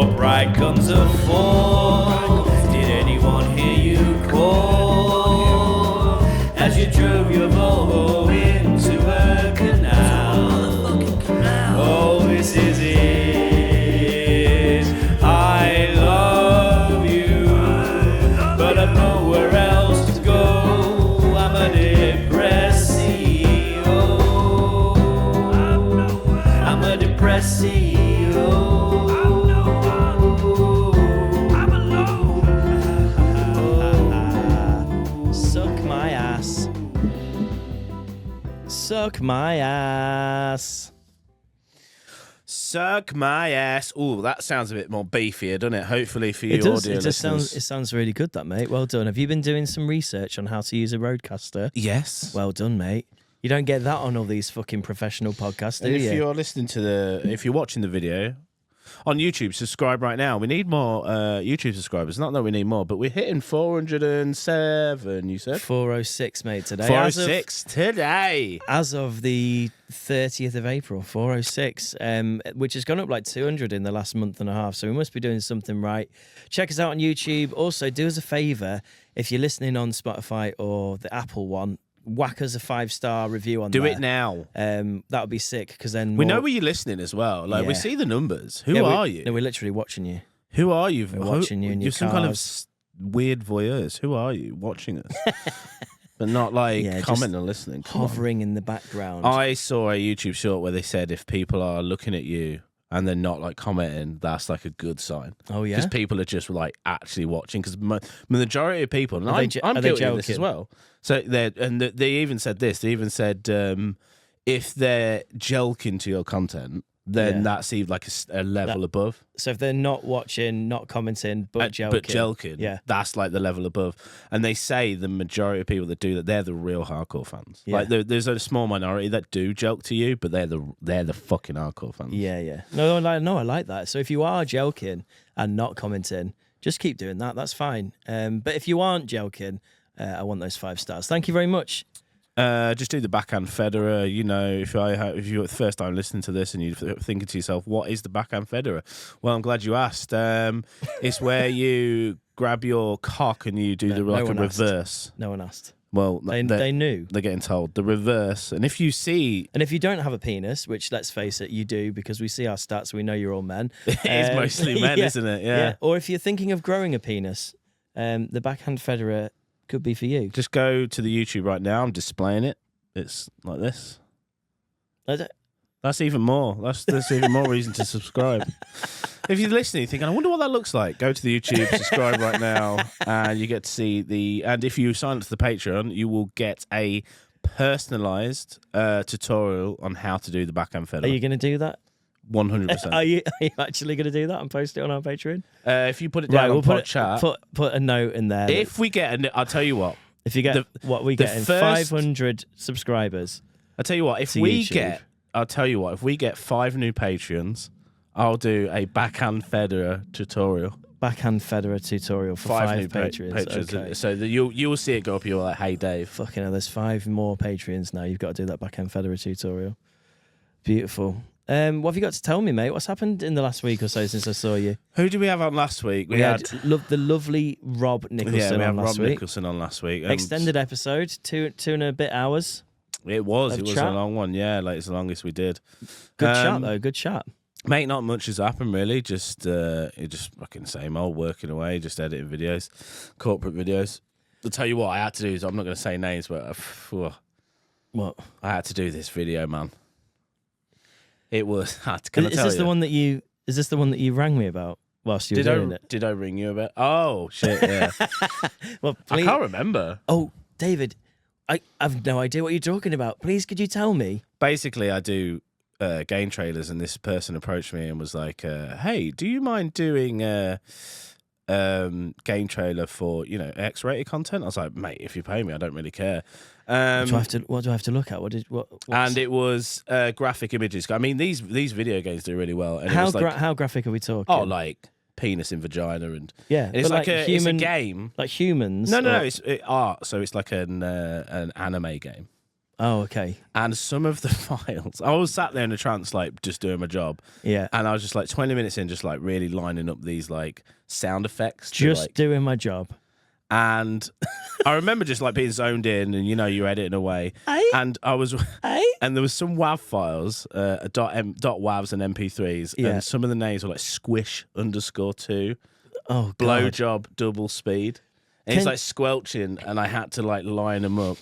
Your pride comes a fall. Did anyone hear you call as you drove your Volvo into a canal? Oh, this is it. I love you, but I've nowhere else to go. I'm a depressed CEO. I'm a depressed CEO. Suck my ass. Suck my ass. Oh, that sounds a bit more beefier, doesn't it? Hopefully for you It does. audio It just listeners. it sounds really good, that, mate. Well done. Have you been doing some research on how to use a roadcaster? Yes. Well done, mate. You don't get that on all these fucking professional podcasts, do And if you? you're listening to if you're watching the video on YouTube, subscribe right now. We need more YouTube subscribers. Not that we need more, but we're hitting 407, you said? 406, mate, today. 406 today. As of the 30th of April, 406, which has gone up like 200 in the last month and a half. So we must be doing something right. Check us out on YouTube. Also, do us a favour, if you're listening on Spotify or the Apple one, whack us a 5-star review on Do there. it now. That would be sick, because then We know where you're listening as well. Like, we Yeah. see the numbers. Who are you? No, we're literally watching you. Who are you? We're watching you in your You're some kind of cars. weird voyeurs. Who are you watching us? But not like Yeah, just commenting and listening. Come on. Hovering in the background. I saw a YouTube short where they said if people are looking at you and they're not like commenting, that's like a good sign. Oh, yeah? Because people are just like actually watching. Because the majority of people, and Are I'm they guilty of this joking? as well. So they even said this. They even said if they're jelking to your content, then Yeah. that's even like a level above. So if they're not watching, not commenting, but joking. Yeah. That's like the level above. And they say the majority of people that do that, they're the real hardcore fans. Yeah. Like there's a small minority that do joke to you, but they're the fucking hardcore fans. Yeah, yeah. No, I like that. So if you are joking and not commenting, just keep doing that. That's fine. But if you aren't joking, I want those 5 stars. Thank you very much. Just do the Backhand Federer. You know, if you're the first time listening to this and you're thinking to yourself, what is the Backhand Federer? Well, I'm glad you asked. It's where you grab your cock and you do No a one asked. reverse. No one asked. Well, They knew. They're getting told the reverse. And if you see, And if you don't have a penis, which let's face it, you do, because we see our stats, we know you're all men. it is mostly men, yeah, isn't it? Yeah. Or if you're thinking of growing a penis, the Backhand Federer could be for you. Just go to the YouTube right now. I'm displaying it. It's like this. That's even more. That's even more reason to subscribe. If you're listening, thinking, I wonder what that looks like, go to the YouTube, subscribe right now, and you get to see and if you sign up to the Patreon, you will get a personalised tutorial on how to do the Backhand Federer. Are you going to do that? 100%. Are you actually going to do that and post it on our Patreon? If you put it down on pod chat. Put a note in there. If we get, I'll tell you what. If you get we get in first- 500 subscribers. I'll tell you what. If to we YouTube. get, I'll tell you what. If we get 5 new Patreons, I'll do a Backhand Federer tutorial. Backhand Federer tutorial for 5 new Patreons. Okay. So that you will see it go up. You're like, hey Dave. Fucking hell, there's 5 more Patreons now. You've got to do that Backhand Federer tutorial. Beautiful. What have you got to tell me, mate? What's happened in the last week or so since I saw you? Who did we have on last week? We had the lovely Rob Nicholson we on had last Rob week. Nicholson on last week. Extended episode, two and a bit hours. It was of a chat. long one. Yeah, like it's the longest we did. Good chat though. Good chat. Mate, not much has happened really. Just fucking same old, working away, just editing videos, corporate videos. I'll tell you what I had to do is I'm not going to say names, but What? I had to do this video, man. It was. Can I Is tell this you? the one that you? Is this the one that you rang me about whilst you were doing it? Did I ring you about? Oh shit! Yeah. Well, I can't remember. Oh, David, I've no idea what you're talking about. Please, could you tell me? Basically, I do game trailers, and this person approached me and was like, "Hey, do you mind doing game trailer for X-rated content?" I was like, "Mate, if you pay me, I don't really care." What do I have to look at? And it was graphic images. I mean, these video games do really well. And how it was like, how graphic are we talking? oh, like penis in vagina and yeah, and it's but like a human, it's a game. like humans. No, or- it's art. So it's like an anime game. Oh, okay. And some of the files, I was sat there in a trance, like just doing my job. Yeah. And I was just like 20 minutes in, just like really lining up these like sound effects. Just doing my job. And I remember just like being zoned in, and you're editing away. And I was, and there was some WAV files, .wavs and MP3s, and some of the names were like squish_2, blowjob double speed. And it's like squelching, and I had to like line them up.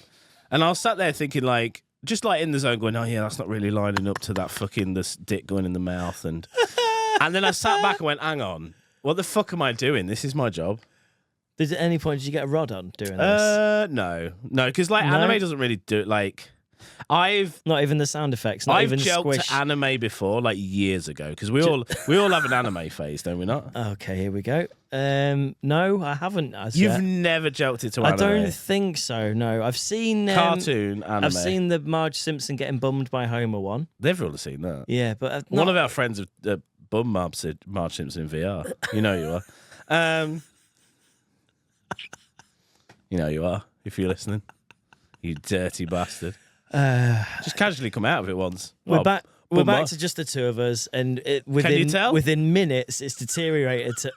And I was sat there thinking, like, just like in the zone, going, "Oh yeah, that's not really lining up to that fucking this dick going in the mouth." And then I sat back and went, "Hang on, what the fuck am I doing? This is my job." At any point did you get a rod on doing this? No, because like anime doesn't really do it. Like, I've not even the sound effects. Not even gelled squish. To anime before, like years ago, because we all have an anime phase, don't we not? Okay, here we go. No, I haven't. You've never gelled it to anime? I don't think so. No, I've seen cartoon anime. I've seen the Marge Simpson getting bummed by Homer one. Everyone has seen that. Yeah, but one of our friends bummed Marge Simpson in VR. You know you are. You know you are if you're listening. You dirty bastard. Just casually come out of it once. We're back to just the two of us, and within minutes, it's deteriorated to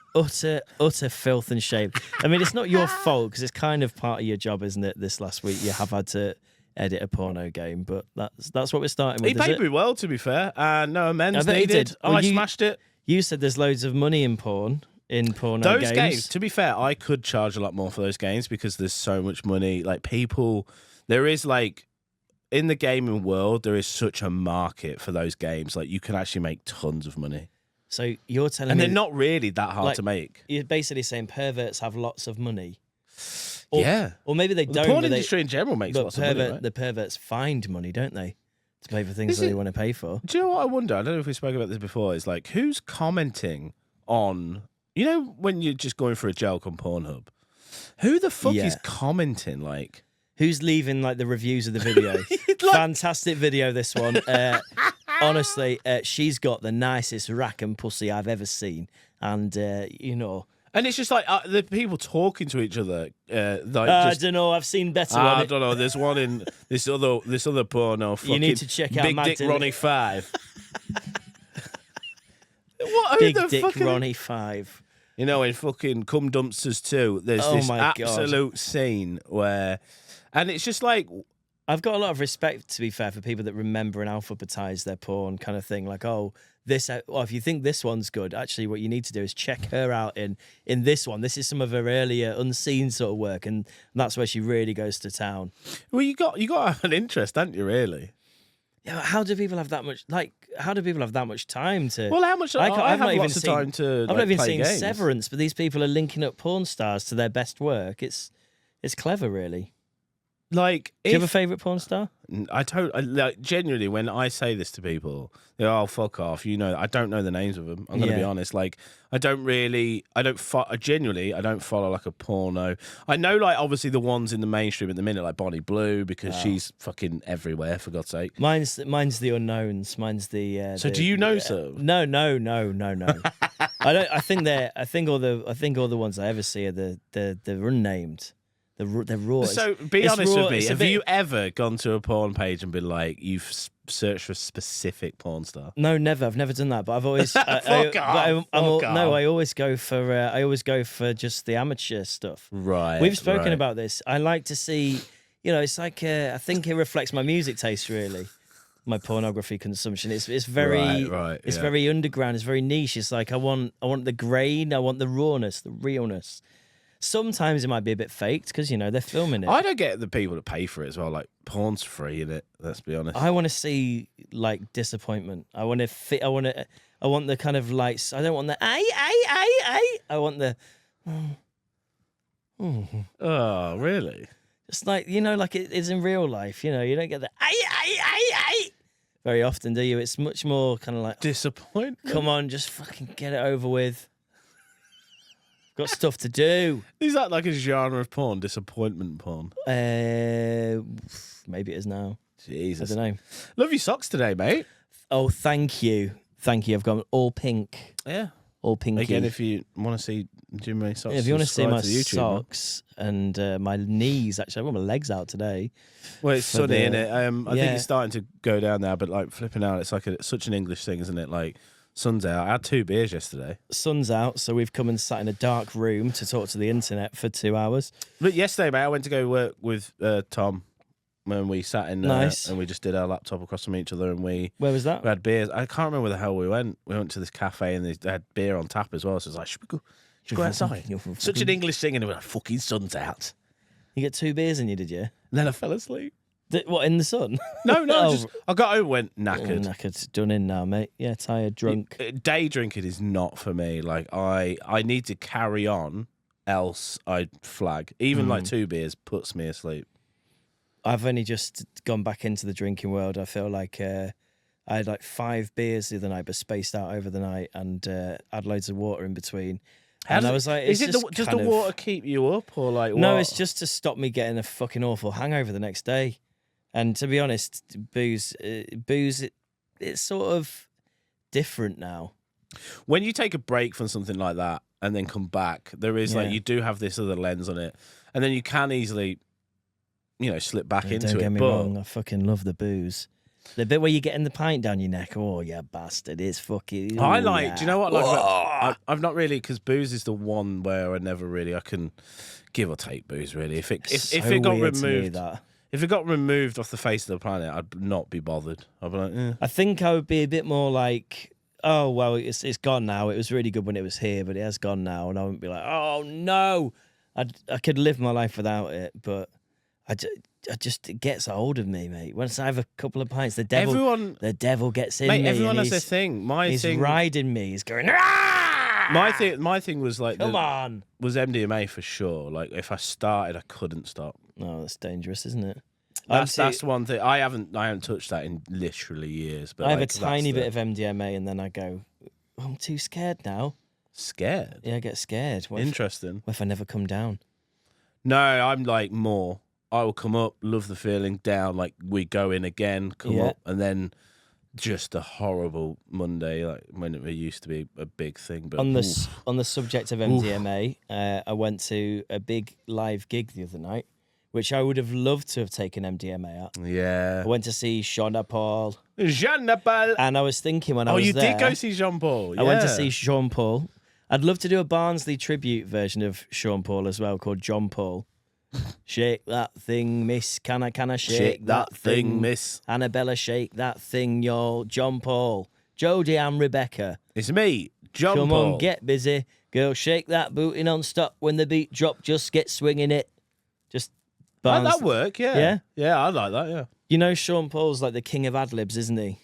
utter filth and shame. I mean, it's not your fault because it's kind of part of your job, isn't it? This last week, you have had to edit a porno game, but that's what we're starting with. He paid me well, to be fair. No amends needed. Well, I smashed it. You said there's loads of money in porno those games. To be fair, I could charge a lot more for those games because there's so much money. Like there is like. In the gaming world, there is such a market for those games. Like, you can actually make tons of money. So you're telling me... And they're not really that hard to make. You're basically saying perverts have lots of money. Or maybe they don't. The porn industry in general makes lots of money, right? The perverts find money, don't they? To pay for things that they want to pay for. Do you know what I wonder? I don't know if we spoke about this before. It's like, who's commenting on... when you're just going for a joke on Pornhub? Who the fuck is commenting, like... Who's leaving like the reviews of the video? Fantastic video, this one. Honestly, she's got the nicest rack and pussy I've ever seen, and and it's just like the people talking to each other. I don't know. I've seen better. I don't know. There's one in this other porno. You need to check out Big Dick Ronnie 5. What? Big Dick Ronnie 5. In fucking Cum Dumpsters 2, there's this absolute scene where. And it's just like... I've got a lot of respect, to be fair, for people that remember and alphabetize their porn kind of thing. Like, if you think this one's good, actually what you need to do is check her out in this one. This is some of her earlier unseen sort of work, and that's where she really goes to town. Well, you got to have an interest, haven't you, really? Yeah, but how do people have that much? Like, how do people have that much time to? Well, how much? I've not even seen time to. I've not even seen games. Severance, but these people are linking up porn stars to their best work. It's clever, really. Like, do you have a favourite porn star? Genuinely, when I say this to people, they go, "Oh, fuck off!" I don't know the names of them. I'm going to be honest. Like, I genuinely, I don't follow like a porno. I know, like, obviously the ones in the mainstream at the minute, like Bonnie Blue, because she's fucking everywhere. For God's sake, mine's the unknowns. Mine's the. So, do you know some? No. I think all the ones I ever see are the unnamed. They're raw. So be honest with me. Have you ever gone to a porn page and been like, you've searched for a specific porn star? No, never. I've never done that. But I've always. I always go for just the amateur stuff. Right. We've spoken about this. I like to see. It's like I think it reflects my music taste really. My pornography consumption. It's very it's very underground. It's very niche. It's like I want the grain. I want the rawness, the realness. Sometimes it might be a bit faked because they're filming it. I don't get the people that pay for it as well. Like, porn's free in it. Let's be honest. I want to see like disappointment. I want the kind of like. I don't want the I want the. Oh, really? It's like like it is in real life. You don't get the I very often, do you? It's much more kind of like disappointment. Come on, just fucking get it over with. Got stuff to do. Is that like a genre of porn? Disappointment porn? Maybe it is now. Jesus. I don't know. Love your socks today, mate. Oh, thank you. Thank you. I've got all pink. Yeah. all pinky. Again, if you want to see Jimmy socks, if you want to see my subscribe to YouTube, socks and my knees, actually, I've got my legs out today. Well, it's sunny, isn't it? I think Yeah. it's starting to go down now, but like flipping out, it's like such an English thing, isn't it? Like, sun's out. I had 2 beers yesterday. Sun's out, so we've come and sat in a dark room to talk to the internet for 2 hours. But yesterday, mate, I went to go work with Tom when we sat in Nice. and we just did our laptop across from each other and we Where was that? had beers. I can't remember where the hell we went. We went to this cafe and they had beer on tap as well. So it's like, should we go outside? Such an English thing, and it was like, fucking sun's out. You get 2 beers in you, did you? And then I fell asleep. What, in the sun? No, Oh. I got home, went knackered. Knackered, done in now, mate. Yeah, tired, drunk. Day drinking is not for me. Like I need to carry on, else I'd flag. Even like 2 beers puts me asleep. I've only just gone back into the drinking world. I feel like I had like 5 beers the other night, but spaced out over the night, and had loads of water in between. And I was like, does the water keep you up, or like? No, what? it's just to stop me getting a fucking awful hangover the next day. And to be honest, booze, it's sort of different now. When you take a break from something like that and then come back, there is like, you do have this other lens on it, and then you can easily, slip back into it. Don't get me wrong, I fucking love the booze. The bit where you're getting the pint down your neck, oh, you bastard, it's fucking... I like, do you know what? Like, I've not really, because booze is the one where I can give or take booze, really. If it got removed... If it got removed off the face of the planet, I'd not be bothered. I'd be like, eh. I think I would be a bit more like, oh, well, it's gone now. It was really good when it was here, but it has gone now. And I wouldn't be like, oh, no. I could live my life without it, but I just it gets a hold of me, mate. Once I have a couple of pints, the devil gets in me. Everyone has their thing. He's riding me. He's going, ah! My thing was like, come on. Was MDMA for sure. Like, if I started, I couldn't stop. No, that's dangerous, isn't it? That's one thing. I haven't touched that in literally years. But I have a tiny bit of MDMA, and then I go, I'm too scared now. Scared? Yeah, I get scared. Interesting. What if I never come down? No, I'm like more. I will come up, love the feeling, down, like we go in again, come up, and then just a horrible Monday, like when it used to be a big thing. But on the subject of MDMA, I went to a big live gig the other night, which I would have loved to have taken MDMA at. Yeah. I went to see Sean Paul. Jean Paul. And I was thinking when I was there... Oh, you did go see Jean Paul? Yeah. I went to see Sean Paul. I'd love to do a Barnsley tribute version of Sean Paul as well, called John Paul. Shake that thing, miss. Can I shake that thing, miss? Annabella, shake that thing, y'all. John Paul. Jodie and Rebecca. It's me, John Come Paul. on, get busy. Girl, shake that booty non-stop. When the beat drop, just get swinging it. Just Barnsley. That work, yeah. Yeah? Yeah, I like that, yeah. You know Sean Paul's like the king of ad-libs, isn't he?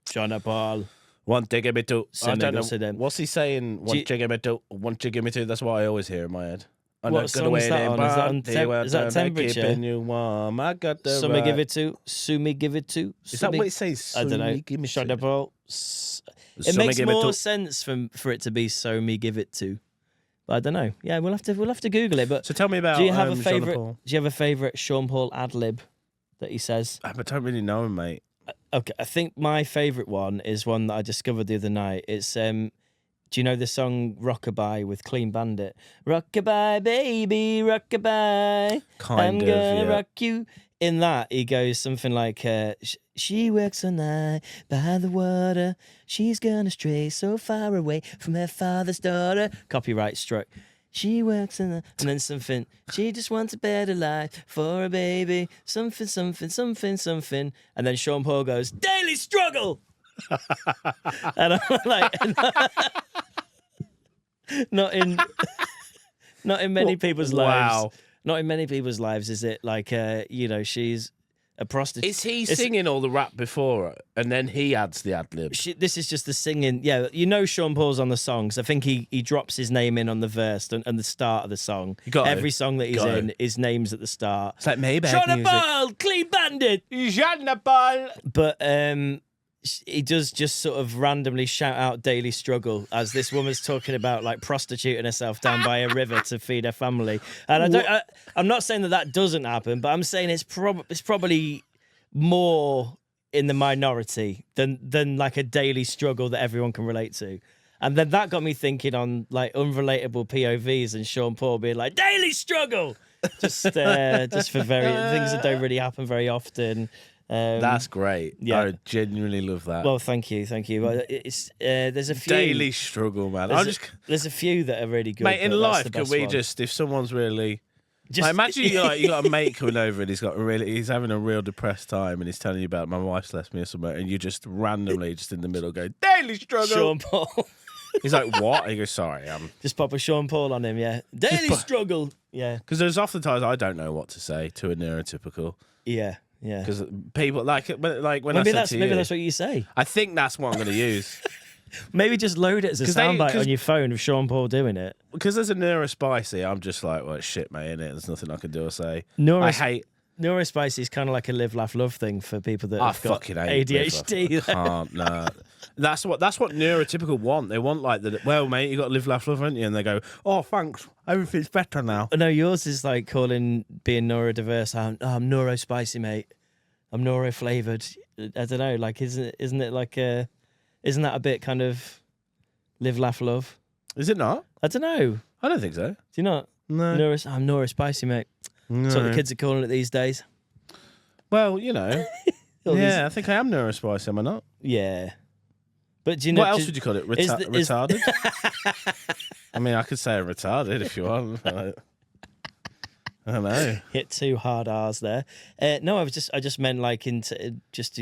John Paul. One take me two. I don't know. Them. What's he saying? One take me two. One take me two. That's what I always hear in my head. What song is that on? Is that Temperature? You warm. I got the Sumi give it to. Sumi give it to. Is that what it says? I don't know. Give me Sean Paul. It makes more sense for it to be "So me give it to," but I don't know. Yeah, we'll have to Google it. But so tell me about. Do you have a favorite? Do you have a favorite Sean Paul ad lib that he says? I don't really know him, mate. Okay, I think my favorite one is one that I discovered the other night. It's do you know the song Rockabye with Clean Bandit? Rockabye, baby, rockabye. I'm gonna rock you. In that, he goes something like, she works all night by the water. She's gonna stray so far away from her father's daughter. Copyright struck. She works in the... And then something, she just wants a better life for a baby. Something, something, something, something. And then Sean Paul goes, daily struggle! And I'm like... Not in many people's lives. Wow. Not in many people's lives is it like, she's a prostitute. Is he singing all the rap before and then he adds the ad-lib? This is just the singing. Yeah, Sean Paul's on the songs. I think he drops his name in on the verse and the start of the song. Every song that he's in, his name's at the start. It's like Maybach Sean Paul, Clean Bandit! Sean Paul! But, he does just sort of randomly shout out daily struggle as this woman's talking about like prostituting herself down by a river to feed her family. And I'm not saying that doesn't happen, but I'm saying it's probably more in the minority than like a daily struggle that everyone can relate to. And then that got me thinking on like unrelatable POVs and Sean Paul being like, daily struggle. Just for things that don't really happen very often. That's great. Yeah. I genuinely love that. Well, thank you. Well, it's there's a few daily struggle, man. There's a few that are really good. Mate, in but that's life, the can best we one. just if someone's really Just like, imagine you got a mate coming over and he's having a real depressed time and he's telling you about my wife's left me or something, and you just randomly just in the middle go daily struggle. Sean Paul. He's like, what? He goes, sorry, Just pop a Sean Paul on him, yeah. Daily struggle, yeah. Because there's often times I don't know what to say to a neurotypical. Yeah, yeah. Because people like when maybe I said to you, maybe that's what you say. I think that's what I'm going to use. Maybe just load it as a soundbite on your phone of Sean Paul doing it. Because there's a neurospicy, I'm just like, well, shit, mate, innit? There's nothing I can do or say. I hate. Neurospicy is kind of like a live, laugh, love thing for people that have got fucking hate ADHD. I can't, no. That's what neurotypical want. They want like the, well, mate, you got to live, laugh, love, haven't you? And they go, oh, thanks, everything's better now. No, yours is like calling being neurodiverse. I'm neurospicy, mate. I'm neuro-flavored. I don't know. Like, isn't it like isn't that a bit kind of live, laugh, love? Is it not? I don't know. I don't think so. Do you not? No. I'm neurospicy, mate. No. That's what the kids are calling it these days. Well, you know. I think I am neurospicy, am I not? Yeah. But do you know what else would you call it? Retarded? I mean, I could say retarded if you want. I don't know. Hit 2 hard R's there. No, I just meant like you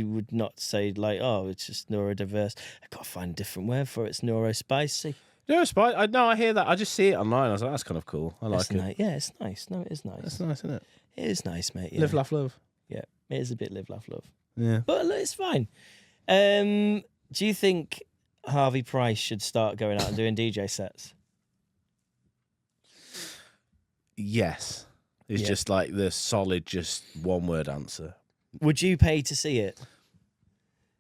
would not say like, oh, it's just neurodiverse. I got to find a different word for it. It's neurospicy. Neurospicy? No, I hear that. I just see it online. I was like, that's kind of cool. I like it. Yeah, it's nice. No, it is nice. It's nice, isn't it? It is nice, mate. Yeah. Live, laugh, love. Yeah, it is a bit live, laugh, love. Yeah. But it's fine. Do you think Harvey Price should start going out and doing DJ sets? Yes. It's just like the solid, just one-word answer. Would you pay to see it?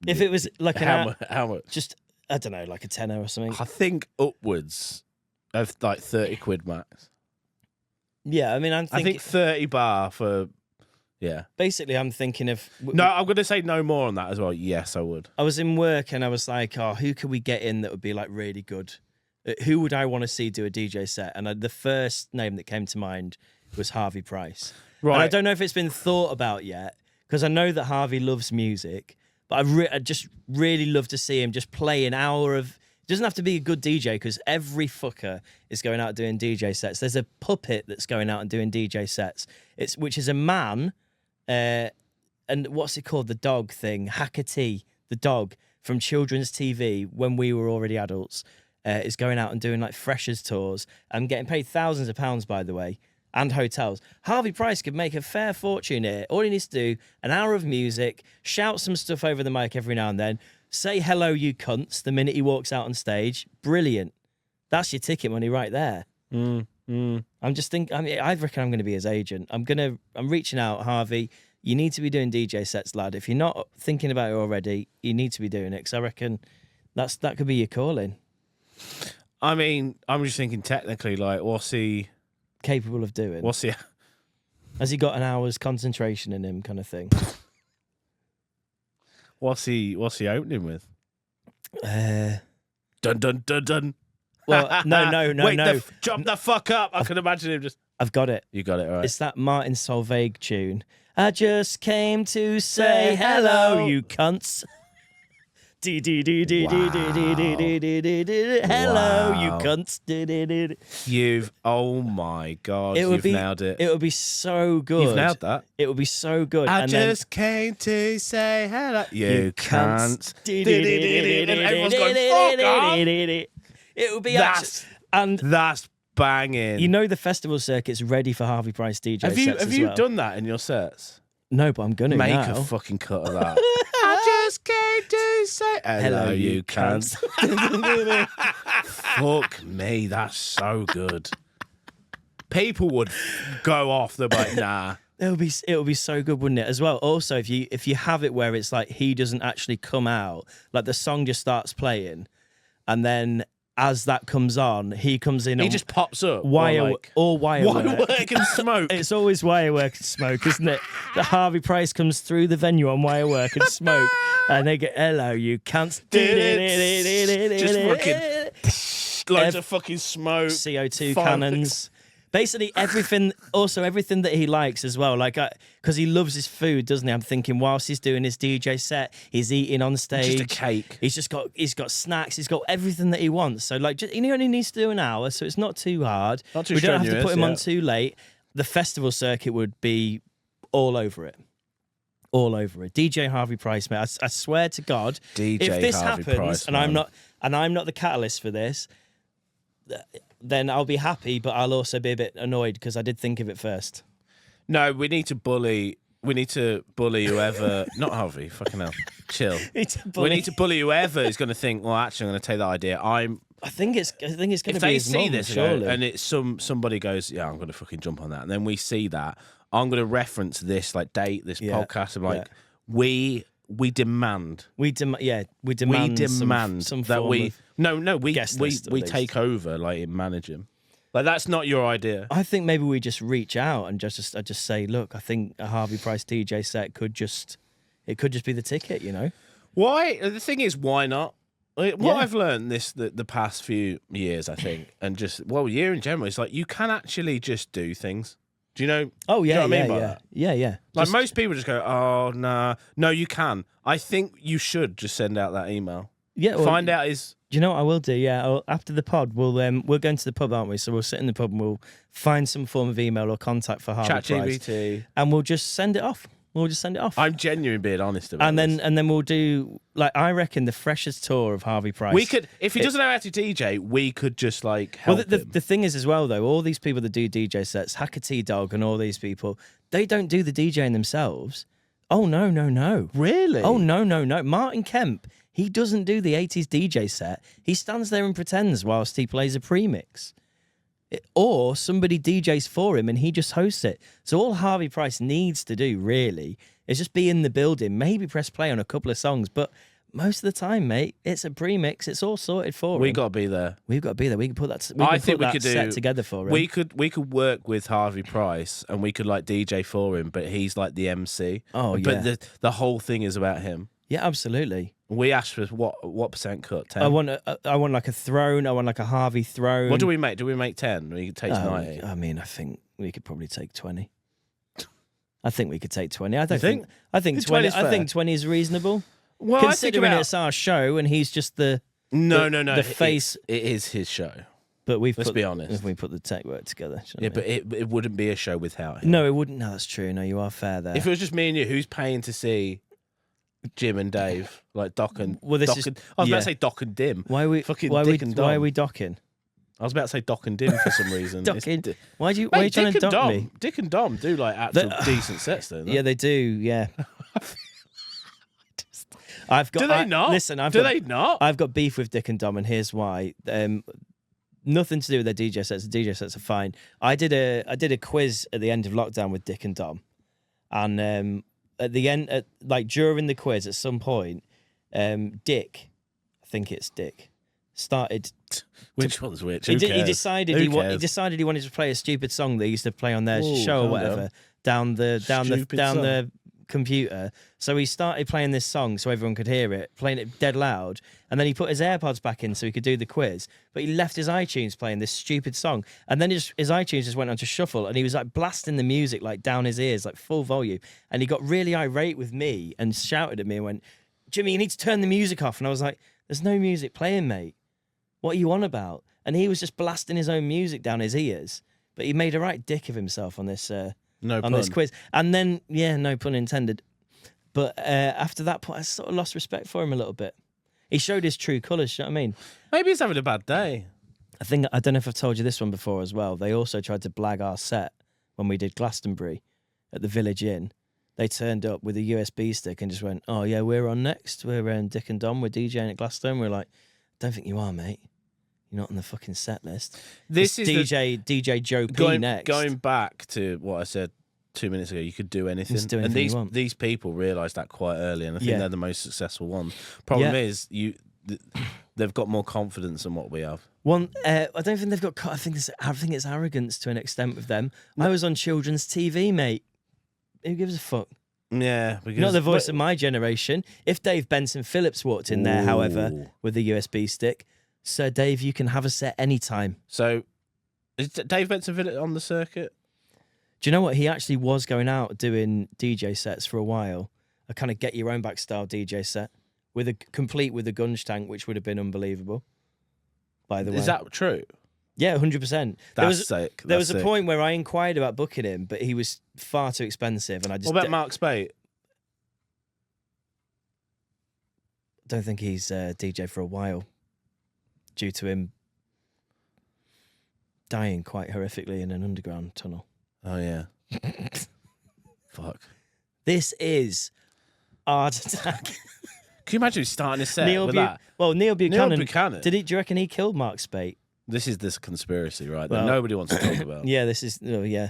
If it was like how much? Just, I don't know, like a tenner or something. I think upwards of like 30 quid max. Yeah, I mean, I think 30 bar for, yeah. Basically, I'm thinking of... No, I'm going to say no more on that as well. Yes, I would. I was in work and I was like, oh, who could we get in that would be like really good? Who would I want to see do a DJ set? And the first name that came to mind was Harvey Price. Right. And I don't know if it's been thought about yet, because I know that Harvey loves music, but I'd just really love to see him just play an hour of... It doesn't have to be a good DJ, because every fucker is going out doing DJ sets. There's a puppet that's going out and doing DJ sets, which is a man, and what's it called? The dog thing, Hackatee, the dog from children's TV when we were already adults, is going out and doing like freshers tours and getting paid thousands of pounds, by the way, and hotels. Harvey Price could make a fair fortune here. All he needs to do, an hour of music, shout some stuff over the mic every now and then, say hello, you cunts, the minute he walks out on stage. Brilliant. That's your ticket money right there. I'm just thinking, I reckon I'm going to be his agent. I'm reaching out, Harvey. You need to be doing DJ sets, lad. If you're not thinking about it already, you need to be doing it, because I reckon that could be your calling. I mean, I'm just thinking technically, like, what's he capable of doing? Has he got an hour's concentration in him, kind of thing? What's he opening with? Dun dun dun dun. Well, no. Wait, jump the fuck up! I can imagine him just. I've got it. You got it, all right. It's that Martin Solveig tune. I just came to say hello, you cunts. Hello, you cunts. Oh my God, you've nailed it. It would be so good. You've nailed that. It would be so good. I just came to say hello, you cunts. And everyone's going, fuck off. It would be that's banging. You know the festival circuit's ready for Harvey Price DJ sets as well. Have you done that in your sets? No, but I'm going to make now. A fucking cut of that. I just came to say hello, you cunts. Fuck me, that's so good. People would go off. They're like, nah. It would be so good, wouldn't it? As well. Also, if you have it where it's like he doesn't actually come out, like the song just starts playing, and then as that comes on, he comes in. He on just pops up. wire wire work and smoke. It's always wire work and smoke, isn't it? The Harvey Price comes through the venue on wire work and smoke, and they get hello, you cunts. Just fucking loads of fucking smoke, CO2 cannons. Basically everything that he likes as well, like because he loves his food, doesn't he? I'm thinking whilst he's doing his DJ set, he's eating on stage. Just a cake. He's got snacks. He's got everything that he wants. So like, he only needs to do an hour, so it's not too hard. Not too We don't have to strenuous, put him on too late. The festival circuit would be all over it. All over it. DJ Harvey Price, mate. I swear to God, DJ if this Harvey happens, Price, and I'm not the catalyst for this, then I'll be happy, but I'll also be a bit annoyed because I did think of it first. No, we need to bully whoever. Not Harvey. Fucking hell. Chill. We need to bully whoever is going to think. Well, actually, I'm going to take that idea. I think it's going to be. If they his see mum, this, surely. and it's somebody goes, yeah, I'm going to fucking jump on that, and then we see that, I'm going to reference this podcast. I'm like, we demand. We demand some that we we take over, like, and manage him. Like, that's not your idea. I think maybe we just reach out and just say, look, I think a Harvey Price DJ set could just be the ticket, you know? Why? The thing is, why not? What I've learned the past few years, I think, and just year in general, is like you can actually just do things. Do you know? Oh yeah, do you know what I mean by that? Yeah. Like most people just go, oh nah, no, you can. I think you should just send out that email. Yeah, find out is. Do you know what I will do? Yeah, after the pod, we're going to the pub, aren't we? So we'll sit in the pub and we'll find some form of email or contact for Harvey Price, ChatGPT, and we'll just send it off. I'm genuinely being honest about this. And then we'll do, like, I reckon the freshest tour of Harvey Price. We could, if he doesn't know how to DJ, we could just like help him. The thing is as well though, all these people that do DJ sets, Hacker T-Dog and all these people, they don't do the DJing themselves. Oh no. Really? Oh no. Martin Kemp, he doesn't do the 80s DJ set. He stands there and pretends whilst he plays a premix. Or somebody DJs for him and he just hosts it. So all Harvey Price needs to do, really, is just be in the building, maybe press play on a couple of songs. But most of the time, mate, it's a premix. It's all sorted for him. We got to be there. We've got to be there. We can put that. I think we could do set together for him. We could work with Harvey Price and we could like DJ for him, but he's like the MC. Oh yeah. But the whole thing is about him. Yeah, absolutely. We asked for what percent cut? 10? I want like a throne. I want like a Harvey throne. What do we make? Do we make 10? We could take 90. I mean, I think we could probably take 20. I think we could take 20. I think 20. I think 20 is reasonable. Well, considering it's our show and he's just the the face. It is his show. But let's be honest. If we put the tech work together. Yeah, but it wouldn't be a show without him. No, it wouldn't. No, that's true. No, you are fair there. If it was just me and you, who's paying to see Jim and Dave, like Doc and I was about to say Doc and Dim. Why are we docking? I was about to say Doc and Dim for some reason. Why are you trying to dock me? Dick and Dom do like actual decent sets, though. Yeah, they do. Yeah. Do they not? Listen, they not? I've got beef with Dick and Dom, and here's why. Nothing to do with their DJ sets. The DJ sets are fine. I did a quiz at the end of lockdown with Dick and Dom, and at the end, during the quiz, at some point, Dick, I think it's Dick, started. Which one's which? He decided he wanted to play a stupid song they used to play on their show or whatever down the computer. So he started playing this song so everyone could hear it, playing it dead loud, and then he put his AirPods back in so he could do the quiz. But he left his iTunes playing this stupid song, and then his iTunes just went on to shuffle, and he was like blasting the music like down his ears, like full volume. And he got really irate with me and shouted at me and went, "Jimmy, you need to turn the music off." And I was like, "There's no music playing, mate. What are you on about?" And he was just blasting his own music down his ears. But he made a right dick of himself on this this quiz. And then, no pun intended. But after that point, I sort of lost respect for him a little bit. He showed his true colours, you know what I mean? Maybe he's having a bad day. I don't know if I've told you this one before as well. They also tried to blag our set when we did Glastonbury at the Village Inn. They turned up with a USB stick and just went, "Oh yeah, we're on next. We're Dick and Dom. We're DJing at Glastonbury." We're like, "Don't think you are, mate. You're not on the fucking set list." This is DJ Joe P next. Going back to what I said 2 minutes ago, you could do anything. Just do anything you want. These people realised that quite early, and I think they're the most successful ones. Problem is, the they've got more confidence than what we have. I don't think they've got. I think it's arrogance to an extent with them. I was on children's TV, mate. Who gives a fuck? Yeah, because, not the voice of my generation. If Dave Benson Phillips walked in there, however, with a USB stick, Sir Dave, you can have a set anytime. So, is Dave Benson Phillips on the circuit? Do you know what? He actually was going out doing DJ sets for a while. A kind of get your own back style DJ set complete with a gunge tank, which would have been unbelievable. By the way, is that true? Yeah, 100%. That's sick. There was a point where I inquired about booking him, but he was far too expensive, and I just. What about Mark Spate? Don't think he's DJ for a while, due to him dying quite horrifically in an underground tunnel. Oh yeah. Fuck. This is Art Attack. Can you imagine starting a set with that? Well, Neil Buchanan. Neil Buchanan. Do you reckon he killed Mark Spate? This is this conspiracy, right? That nobody wants to talk about. Yeah, this is. Oh, yeah.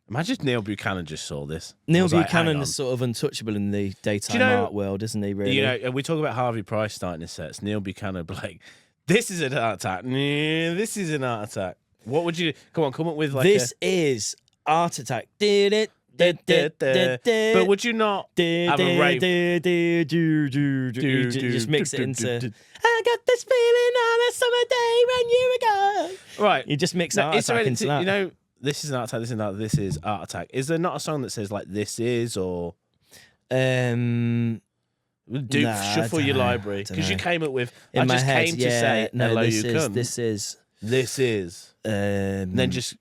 Imagine if Neil Buchanan just saw this. Neil Buchanan is sort of untouchable in the daytime art world, isn't he? Really? You know, we talk about Harvey Price starting his sets. Neil Buchanan, like, this is an art attack. This is an art attack. What would you? Come up with like. This is Art Attack. Did it? But would you not have a rave? Just mix it into. I got this feeling on a summer day when you were gone. Right. You just mix Art Attack into that. You know, this is an Art Attack. This is not. This is Art Attack. Is there not a song that says like this is or? Shuffle your library because you came up with. In my head, came to say hello. This is. Then just.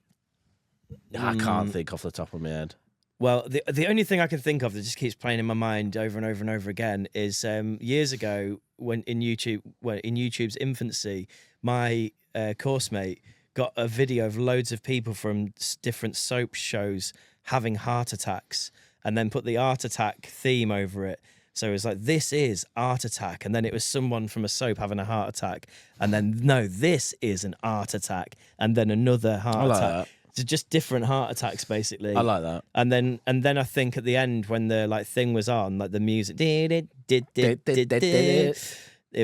I can't think off the top of my head. Well, the only thing I can think of that just keeps playing in my mind over and over and over again is years ago when in YouTube's infancy, my course mate got a video of loads of people from different soap shows having heart attacks, and then put the Art Attack theme over it. So it was like, this is Art Attack, and then it was someone from a soap having a heart attack, and then no, this is an Art Attack, and then another heart attack. That. So just different heart attacks, basically. I like that. And then I think at the end when the like thing was on, like the music, it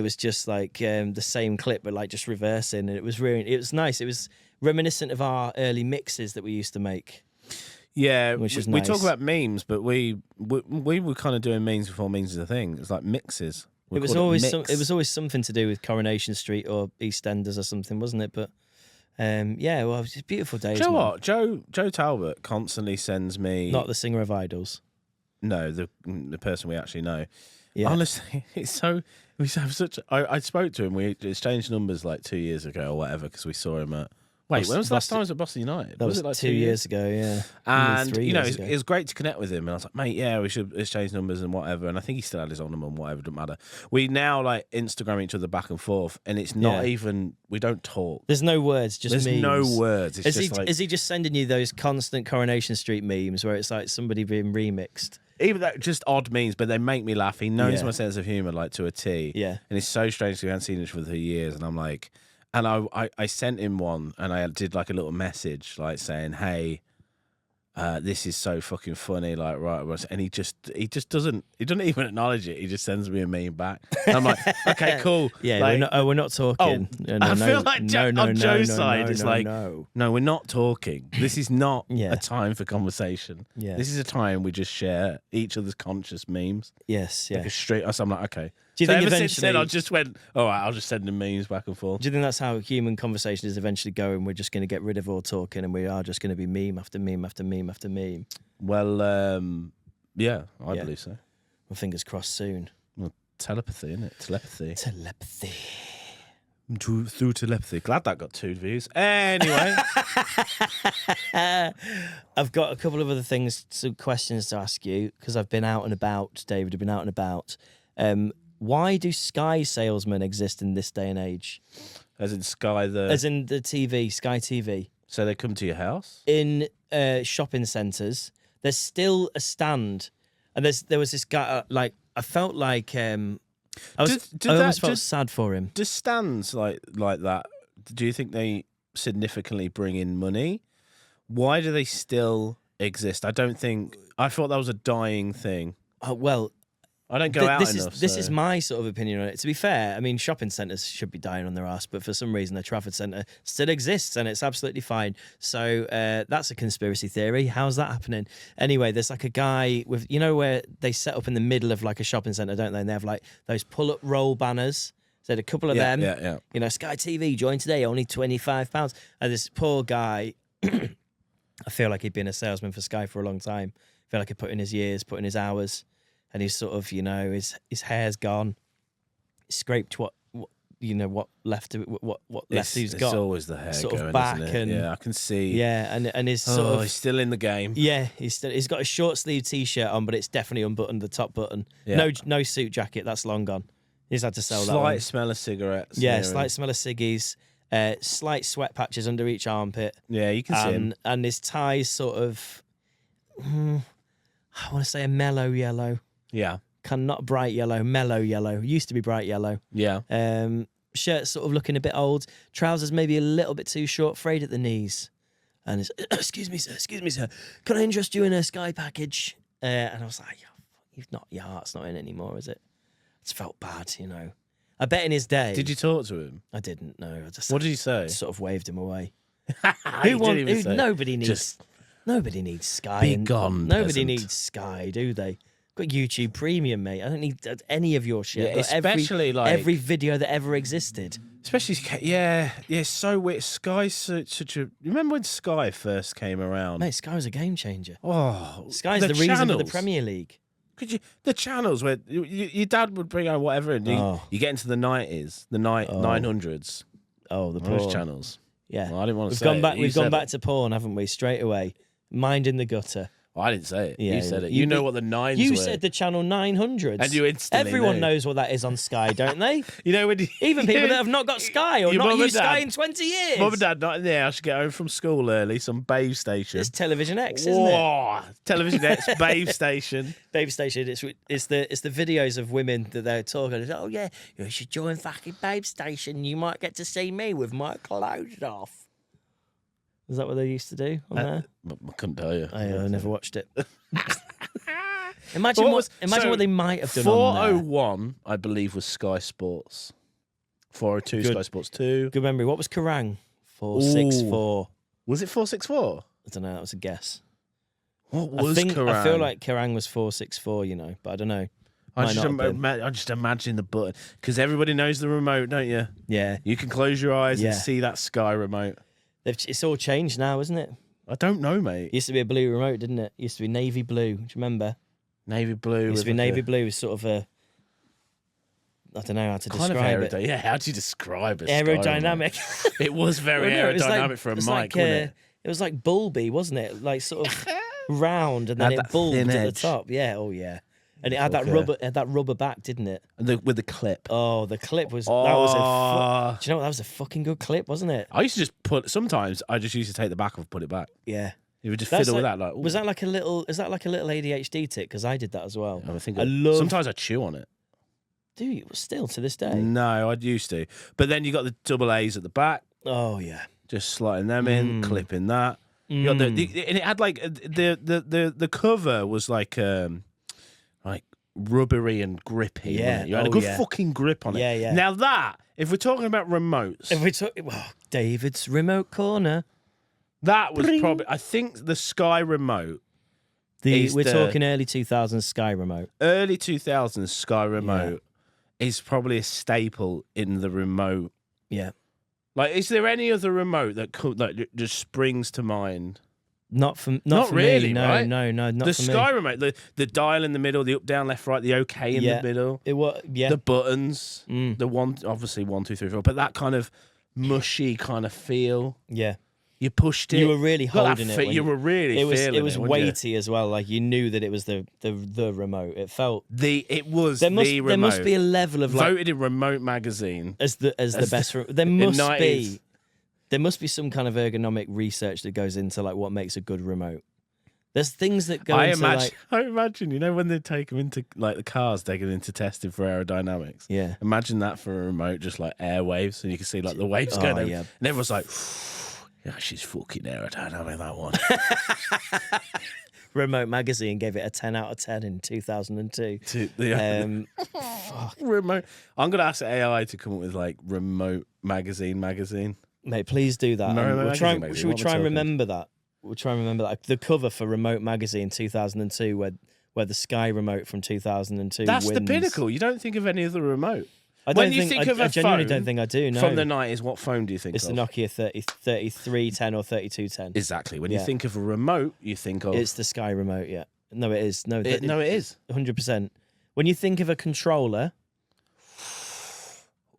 was just like the same clip, but like just reversing, and it was nice. It was reminiscent of our early mixes that we used to make. Yeah, which is we nice. talk about memes, but we were kind of doing memes before memes is a thing. It's like mixes. It was always something to do with Coronation Street or EastEnders or something, wasn't it? But. Yeah, well, it's beautiful days. Do you know what? Joe Talbot constantly sends me. Not the singer of Idols. No, the person we actually know. Yeah. Honestly, it's so we have such. I spoke to him. We exchanged numbers like 2 years ago or whatever because we saw him at. Wait, when was the last time I was at Boston United? That was like 2 years ago, yeah. And, you know, it was great to connect with him. And I was like, mate, yeah, we should exchange numbers and whatever. And I think he still had his own number and whatever, doesn't matter. We now, like, Instagram each other back and forth. And it's not even, we don't talk. There's no words, just memes. There's no words. It's is he just sending you those constant Coronation Street memes where it's like somebody being remixed? Even that, just odd memes, but they make me laugh. He knows my sense of humour, like, to a T. Yeah. And it's so strange because we haven't seen each other for years. And I'm like... And I sent him one, and I did like a little message, like saying, "Hey, this is so fucking funny." Like, right, and he just doesn't even acknowledge it. He just sends me a meme back. And I'm like, okay, cool. Yeah, like, we're not talking. I feel like on Joe's side, it's like, no, we're not talking. This is not a time for conversation. Yeah, this is a time we just share each other's conscious memes. Yes, yeah. Like a straight. So I'm like, okay. Do you think ever eventually? Since then, I just went, all right, I'll just send them memes back and forth. Do you think that's how human conversation is eventually going? We're just going to get rid of all talking, and we are just going to be meme after meme after meme after meme. Well, yeah, I believe so. Well, fingers crossed soon. Well, telepathy, isn't it? Telepathy. Through telepathy. Glad that got 2 views. Anyway. I've got a couple of other things, some questions to ask you, because I've been out and about, David. I've been out and about. Why do Sky salesmen exist in this day and age? As in Sky As in the TV, Sky TV. So they come to your house? In shopping centres. There's still a stand. And there was this guy, like, I felt like... I almost felt sad for him. Do stands like that, do you think they significantly bring in money? Why do they still exist? I thought that was a dying thing. Well... I don't go out enough. This is my sort of opinion on it. To be fair, I mean, shopping centres should be dying on their ass, but for some reason, the Trafford Centre still exists, and it's absolutely fine. So that's a conspiracy theory. How's that happening? Anyway, there's like a guy with, you know, where they set up in the middle of like a shopping centre, don't they? And they have like those pull-up roll banners. So a couple of them. Yeah. You know, Sky TV, join today, only £25. And this poor guy, I feel like he'd been a salesman for Sky for a long time. I feel like he put in his years, put in his hours. And he's sort of, you know, his hair's gone. He scraped what left of it, what left he's got. It's always the hair sort going, of back, isn't it? and yeah, I can see. Yeah, and his sort of, he's still in the game. Yeah, he's got a short sleeve t-shirt on, but it's definitely unbuttoned the top button. Yeah. No suit jacket, that's long gone. He's had to sell that. Slight smell of cigarettes. Yeah, slight smell of ciggies. Slight sweat patches under each armpit. Yeah, you can see him. And his tie's sort of, I want to say a mellow yellow. Yeah. Not bright yellow, mellow yellow. Used to be bright yellow. Yeah. Shirt sort of looking a bit old. Trousers maybe a little bit too short, frayed at the knees. And it's, excuse me, sir. Can I interest you in a Sky package? And I was like, your heart's not in anymore, is it? It's felt bad, you know. I bet in his day. Did you talk to him? I didn't. No. What did he say? Sort of waved him away. Nobody needs Sky. Be gone. Nobody peasant. needs Sky, do they? Got YouTube Premium, mate. I don't need any of your shit. Yeah, especially every video that ever existed. Especially, yeah, so weird. Sky's such a. You remember when Sky first came around? Mate, Sky was a game changer. Oh, Sky's the reason for the Premier League. The channels where your dad would bring out whatever, and you get into the 90s, the 900s. Oh, the porn. Those channels. Yeah, well, I didn't want to we've say gone it. back. We've gone back to porn, haven't we? Straight away. Mind in the gutter. Well, I didn't say it. Yeah, you said it. You know what the nines were. You said the channel 900s. And you instantly Everyone knew. knows what that is on Sky, don't they? You know when Even people that have not got Sky or Your not mum used and Sky dad- in 20 years. Mum and Dad not in the house, get home from school early, some Babe Station. It's Television X, isn't it? Whoa, Television X, Babe Station. Babe Station. It's the videos of women that they're talking. It's, oh yeah, you should join fucking Babe Station. You might get to see me with my clothes off. Is that what they used to do on there? I couldn't tell you. I never watched it. Imagine what they might have done 401, I believe, was Sky Sports. 402, Good. Sky Sports 2. Good memory. What was Kerrang? 464. Was it 464? I don't know. That was a guess. What was I Kerrang? feel like Kerrang was 464, you know, but I don't know. I just imagine the button. Because everybody knows the remote, don't you? Yeah. You can close your eyes Yeah. and see that Sky remote. It's all changed now, isn't it? I don't know, mate. It used to be a blue remote, didn't it? It used to be navy blue. Do you remember? Navy blue. It used to be navy blue was sort of a... I don't know how to describe it. Yeah, how do you describe it? Aerodynamic. It was very Well, no, it was aerodynamic like- for a it was mic, like, wasn't it? It was like bulby, wasn't it? Like sort of round, and then Had it that bulbed thin at the edge. top. Yeah, oh yeah. And it had that rubber back, didn't it? With the clip. Oh, the clip was... Oh. That was do you know what? That was a fucking good clip, wasn't it? I used to just sometimes I just used to take the back off and put it back. Yeah. You would just That's fiddle with like- that. Like, Was that like a little... Is that like a little ADHD tick? Because I did that as well. I think love... sometimes I chew on it. Do you? Still to this day? No, I used to. But then you got the double A's at the back, Oh, yeah. just sliding them in, clipping that. You got and it had like the cover was like rubbery and grippy. Yeah. wasn't it? You had a Oh, good yeah. fucking grip on it. Yeah, yeah. Now that, if we're talking about remotes, If we took... Well, David's remote corner. that was Bring. probably, I think the Sky remote, We're talking early 2000s Sky remote. early 2000s Sky remote is probably a staple in the remote. Yeah. Like, is there any other remote that just springs to mind? Not for Not for really, me. No, right? no, not The for Sky me. remote, the dial in the middle, the up, down, left, right, the OK in Yeah. the middle, It was... Yeah. the buttons, Mm. the one, obviously 1, 2, 3, 4, but that kind of mushy kind of feel. Yeah. You pushed it. You were really Got that holding it. when You were really It was feeling it was weren't you? weighty as well. Like you knew that it was the remote. It felt It was there must the remote. there must be a level of like Voted in Remote Magazine. as the best. There must be some kind of ergonomic research that goes into like what makes a good remote. There's things that go into like I imagine, you know, when they take them into like the cars, take them into testing for aerodynamics. yeah. Imagine that for a remote, just like airwaves, and you can see like the waves going over. yeah. And everyone's like, yeah, she's fucking aerodynamic, that one. Remote Magazine gave it a 10 out of 10 in 2002. Remote. I'm gonna ask AI to come up with like Remote Magazine. Mate, please do that. Magazine. Should we try and remember that? We'll try and remember that. The cover for Remote Magazine 2002, where the Sky Remote from 2002 That's wins. the pinnacle. You don't think of any other remote. I genuinely don't think I do. No. From the 90s, what phone do you think it's of? It's the Nokia 3310 or 3210. Exactly. When you think of a remote, you think of... It's the Sky Remote, yeah. No, it is. No, it is. 100%. When you think of a controller...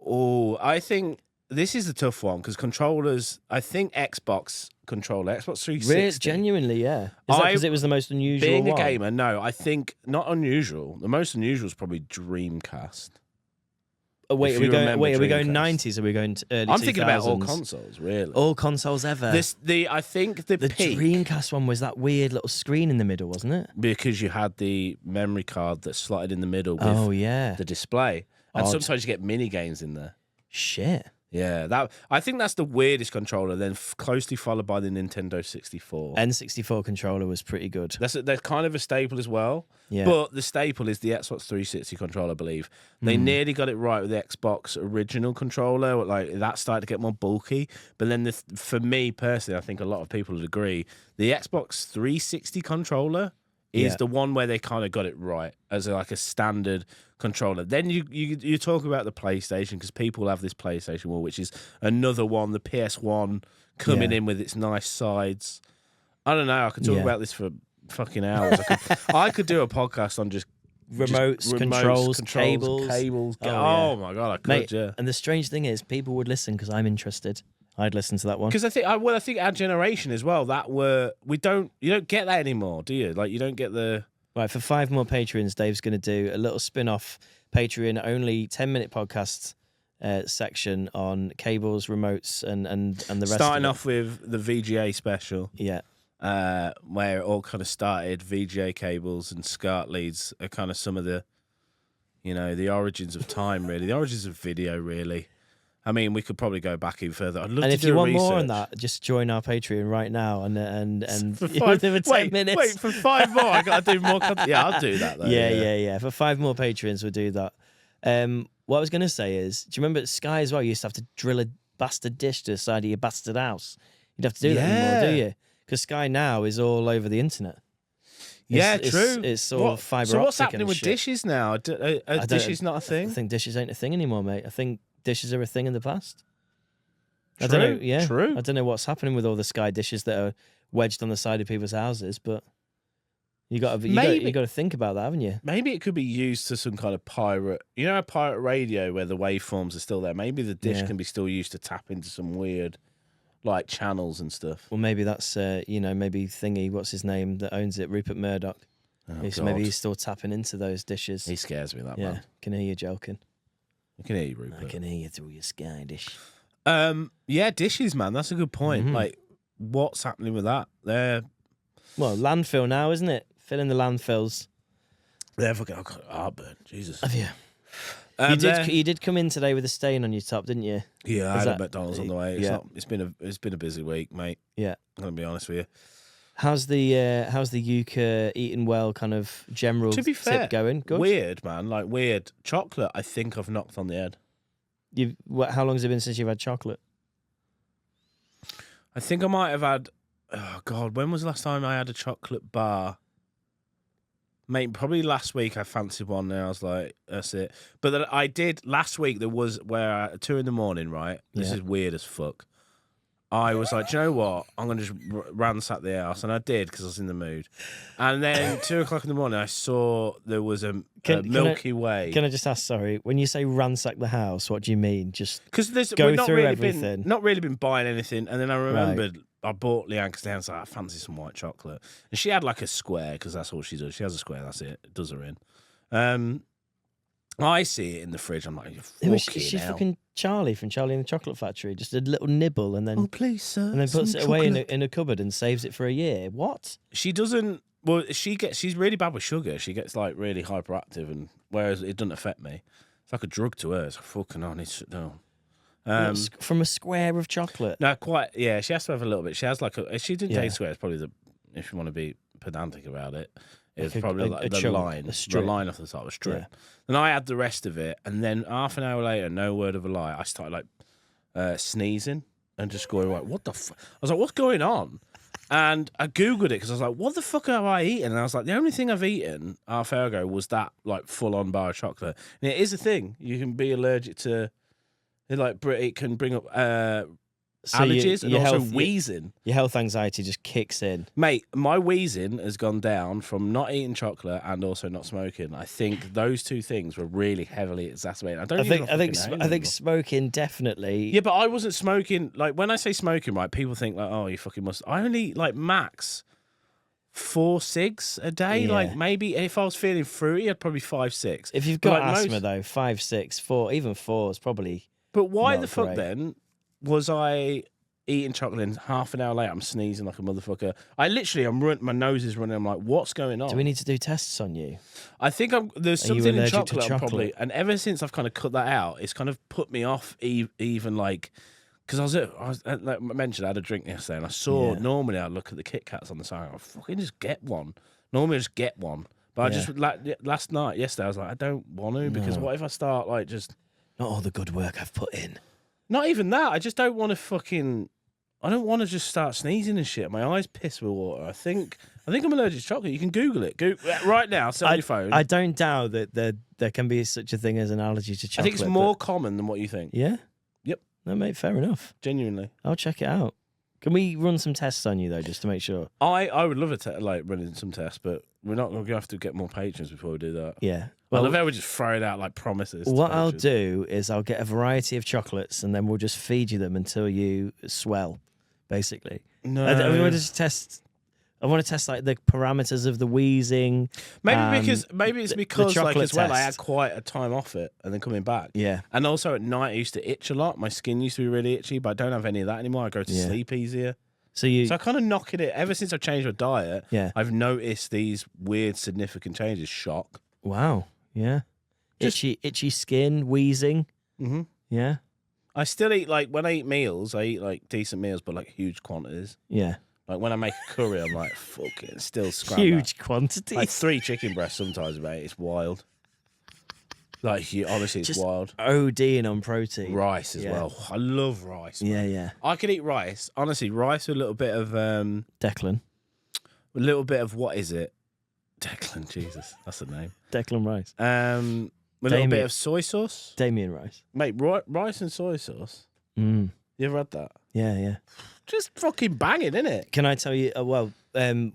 Oh, I think this is a tough one because controllers... I think Xbox controller, Xbox 360... Really? Genuinely, yeah. Is that because it was the most unusual Being one? a gamer, no. I think not unusual. The most unusual is probably Dreamcast. Oh, wait, are we going 90s? Or are we going to early 2000s? I'm thinking about all consoles, really. All consoles ever. I think the peak, Dreamcast one was that weird little screen in the middle, wasn't it? Because you had the memory card that slotted in the middle with the display. And sometimes you get mini games in there. Shit. Yeah, I think that's the weirdest controller, then closely followed by the Nintendo 64. N64 controller was pretty good. They're kind of a staple as well. Yeah. But the staple is the Xbox 360 controller, I believe. They nearly got it right with the Xbox original controller. Like, that started to get more bulky. But then, for me personally, I think a lot of people would agree, the Xbox 360 controller is the one where they kind of got it right as like a standard controller. Then you talk about the PlayStation, because people have this PlayStation Wall, which is another one, the PS1 coming in with its nice sides. I don't know. I could talk about this for fucking hours. I could do a podcast on just remotes, controls, cables. Oh my God, I could, mate, yeah. And the strange thing is, people would listen because I'm interested. I'd listen to that one. Because I think our generation as well, you don't get that anymore, do you? Like, you don't get the... Right, for 5 more Patreons, Dave's going to do a little spin-off Patreon, only 10-minute podcast section on cables, remotes, and the rest Starting of it. off with the VGA special. Yeah. Where it all kind of started, VGA cables and SCART leads are kind of some of the, the origins of time, really. The origins of video, really. I mean, we could probably go back even further. I'd love to do if you want research. more on that, just join our Patreon right now and for 10 minutes. Wait, for 5 more, I got to do more content. Yeah, I'll do that. Though, yeah. For 5 more Patreons, we'll do that. What I was going to say is, do you remember at Sky as well? You used to have to drill a bastard dish to the side of your bastard house. You'd have to do that anymore, do you? Because Sky now is all over the internet. True. It's all fibre optic. So what's happening with shit. dishes now? Are dishes not a thing? I think dishes ain't a thing anymore, mate. I think dishes are a thing in the past. True, I don't know. Yeah, true. I don't know what's happening with all the Sky dishes that are wedged on the side of people's houses, but you got to think about that, haven't you? Maybe it could be used to some kind of pirate. A pirate radio where the waveforms are still there. Maybe the dish can be still used to tap into some weird, like, channels and stuff. Well, maybe that's maybe Thingy. What's his name that owns it? Rupert Murdoch. Maybe he's still tapping into those dishes. He scares me, that man. Yeah, can hear you joking. I can hear you, Rupert. I can hear you through your Sky dish. Yeah, dishes, man. That's a good point. Mm-hmm. Like, what's happening with that? They're landfill now, isn't it? Filling the landfills. They're fucking heartburn. Jesus. Have you? You did come in today with a stain on your top, didn't you? Yeah, I had a McDonald's on the way. It's been a busy week, mate. Yeah, I'm gonna be honest with you. How's the Yuka eating well kind of general to be fair, tip going? Good. Weird, man. Like, weird chocolate. I think I've knocked on the head. How long has it been since you've had chocolate? I think I might have had. Oh God, when was the last time I had a chocolate bar? Mate, probably last week I fancied one and I was like, that's it. But then I did, last week there was where at 2 a.m, right? This is weird as fuck. I was like, do you know what? I'm going to just ransack the house. And I did because I was in the mood. And then 2 o'clock in the morning, I saw there was a Milky Way. Can I just ask, sorry, when you say ransack the house, what do you mean? Just because go through everything? Not really been buying anything. And then I remembered I bought Leanne's down, so I fancy some white chocolate. And she had like a square because that's all she does. She has a square, that's it. It does her in. I see it in the fridge. I'm like, she fucking Charlie from Charlie and the Chocolate Factory. Just a little nibble and then, oh please, sir, and then puts it away in a cupboard and saves it for a year. What? She doesn't. Well, she's really bad with sugar. She gets like really hyperactive, and whereas it doesn't affect me. It's like a drug to her. It's like, fucking on. It's no. From a square of chocolate. No, quite. Yeah, she has to have a little bit. She has like she didn't take squares. Probably if you want to be pedantic about it. It was Like probably a the chunk, line. a The strip. line off the top was strip. Yeah. Then I had the rest of it, and then half an hour later, no word of a lie, I started like sneezing and just going like, "What the?" I was like, "What's going on?" And I googled it because I was like, "What the fuck have I eaten?" And I was like, "The only thing I've eaten half hour ago was that like full on bar of chocolate." And it is a thing. You can be allergic to. It can bring up So allergies and also health, wheezing. Your health anxiety just kicks in. Mate, my wheezing has gone down from not eating chocolate and also not smoking. I think those two things were really heavily exacerbated. I think smoking definitely. Yeah, but I wasn't smoking. Like when I say smoking, right, people think like, oh, you fucking must. I only like max 4 cigs a day. Yeah. Like maybe if I was feeling fruity, I'd probably 5, 6. If you've But, got like, asthma though, 5, 6, 4, even 4 is probably. But why Not the fuck great. then was I eating chocolate and half an hour later I'm sneezing like a motherfucker? My nose is running. I'm like, what's going on? Do we need to do tests on you? I think there's Are you something in allergic to chocolate, I'm probably, chocolate? and ever since I've kind of cut that out, it's kind of put me off even like, because like I mentioned, I had a drink yesterday and I saw, Yeah. normally I'd look at the Kit Kats on the side, I'd fucking just get one. Normally I just get one. But I just, like, yesterday, I was like, I don't want to, because what if I start like just. Not all the good work I've put in. Not even that. I just don't want to I don't want to just start sneezing and shit. My eyes piss with water. I think I'm allergic to chocolate. You can Google it. Right now, sit on your phone. I don't doubt that there can be such a thing as an allergy to I chocolate. think it's more common than what you think. Yeah? Yep. No, mate, fair enough. Genuinely. I'll check it out. Can we run some tests on you, though, just to make sure? I would love like running some tests, but we're going to have to get more patrons before we do that. Yeah. Well, I love how we just throw it out like promises. What I'll do is I'll get a variety of chocolates and then we'll just feed you them until you swell, basically. No. I want to test like the parameters of the wheezing. Maybe it's because like chocolate as well, I test. had quite a time off it and then coming back. Yeah. And also at night I used to itch a lot. My skin used to be really itchy, but I don't have any of that anymore. I go to sleep easier. So I kind of knocking it ever since I've changed my diet. Yeah. I've noticed these weird significant changes. Shock. Wow. Yeah. Just- Itchy skin, wheezing. Mm-hmm. Yeah. I still eat like when I eat meals, I eat like decent meals, but like huge quantities. Yeah. Like when I make a curry, I'm like, fuck it, still scrap Huge that. quantities. Like 3 chicken breasts sometimes, mate. It's wild. Like honestly, it's Just wild. ODing on protein. Rice as well. I love rice. Man. Yeah, yeah. I could eat rice. Honestly, rice with a little bit of Declan. what is it? Declan, Jesus, that's the name. Declan Rice. With a little bit of soy sauce. Damien Rice. Mate, rice and soy sauce. Mm. You ever had that? Yeah, yeah. Just fucking banging, innit? Can I tell you?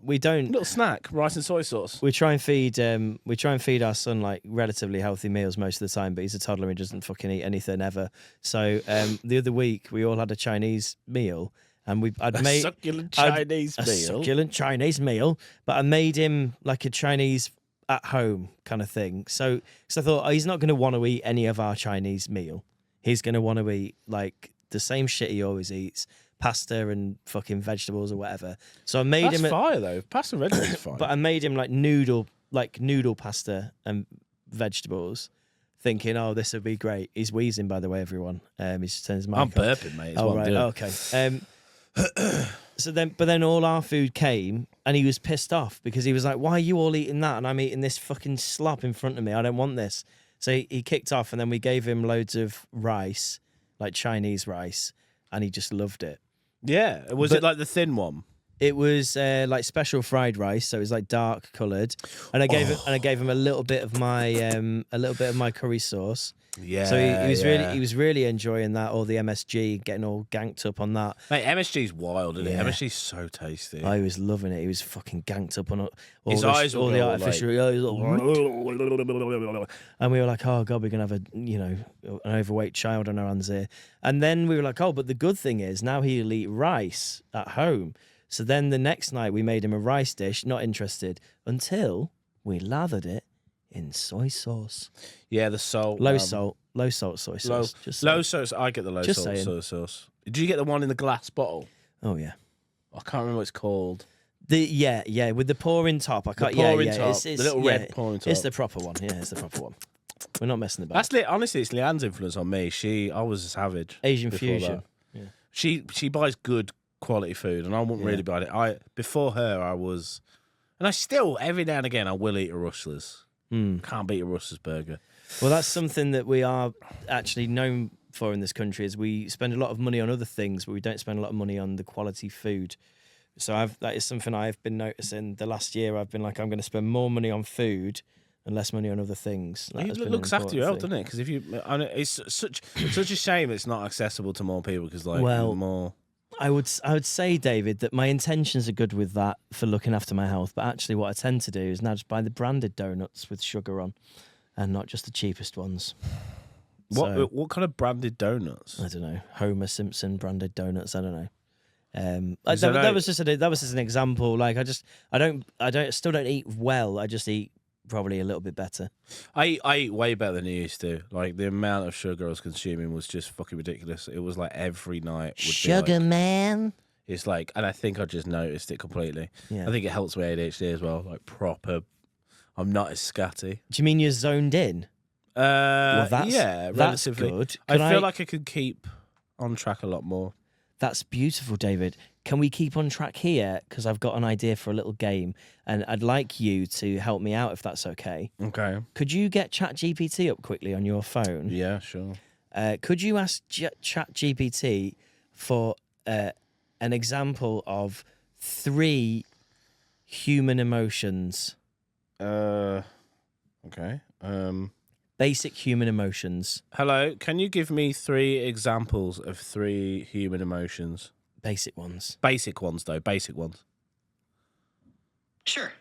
We don't. Little snack, rice and soy sauce. We try and feed our son like relatively healthy meals most of the time, but he's a toddler and doesn't fucking eat anything ever. So the other week we all had a Chinese meal, and I'd made succulent Chinese a meal. succulent Chinese meal, but I made him like a Chinese at home kind of thing. So I thought, he's not going to want to eat any of our Chinese meal. He's going to want to eat like the same shit he always eats. Pasta and fucking vegetables or whatever. So I made him. That's fire though. Pasta and vegetables is fine. But I made him like noodle pasta and vegetables, thinking, oh, this would be great. He's wheezing, by the way, everyone. He's just turned his mic I'm off. burping, mate. Oh right, okay. But then all our food came, and he was pissed off because he was like, "Why are you all eating that, and I'm eating this fucking slop in front of me? I don't want this." So he kicked off, and then we gave him loads of rice, like Chinese rice, and he just loved it. Yeah. Was it like the thin one? It was like special fried rice, so it was like dark coloured, and I gave him a little bit of my curry sauce. Yeah. So he was really enjoying that, all the MSG, getting all ganked up on that. Mate, MSG's wild, isn't Yeah. it? MSG's so tasty. I was loving it. He was fucking ganked up on all His the, eyes all would the go artificial. And we were like, oh God, we're gonna have an overweight child on our hands here. And then we were like, oh, but the good thing is now he'll eat rice at home. So then the next night we made him a rice dish, not interested, until we lathered it in soy sauce. Yeah, the salt. Low salt soy sauce. Low sauce. I get the low Just salt saying. soy sauce. Did you get the one in the glass bottle? Oh yeah. I can't remember what it's called. Yeah, with the pouring top. I can't. pouring yeah, top, It's, the little red pouring top. It's the proper one. Yeah, it's the proper one. We're not messing about. That's honestly, it's Leanne's influence on me. I was a savage. Asian before fusion. that. Yeah. She buys good quality food, and I wouldn't really buy it. Before her, I was, And I still, every now and again, I will eat a Rustler's. Can't beat a Rustler's burger. Well, that's something that we are actually known for in this country is we spend a lot of money on other things, but we don't spend a lot of money on the quality food. So that is something I've been noticing the last year. I've been like, I'm going to spend more money on food and less money on other things. It looks after your health, doesn't it? Because it's such a shame it's not accessible to more people. Because more. I would say, David, that my intentions are good with that for looking after my health. But actually, what I tend to do is now just buy the branded donuts with sugar on, and not just the cheapest ones. What kind of branded donuts? I don't know. Homer Simpson branded donuts. I don't know. That was just an example. Like I still don't eat well. I just eat probably a little bit better. I eat way better than I used to. Like the amount of sugar I was consuming was just fucking ridiculous. It was like every night. Sugar man. It's like, and I think I just noticed it completely. Yeah. I think it helps with ADHD as well. Like proper. I'm not as scatty. Do you mean you're zoned in? Relatively. That's good. I feel like I could keep on track a lot more. That's beautiful, David. Can we keep on track here? Because I've got an idea for a little game, and I'd like you to help me out if that's okay. Okay. Could you get ChatGPT up quickly on your phone? Yeah, sure. Could you ask ChatGPT for an example of 3 human emotions? Okay. Basic human emotions. Hello, can you give me 3 examples of 3 human emotions? Basic ones. Basic ones, though. Basic ones. Sure.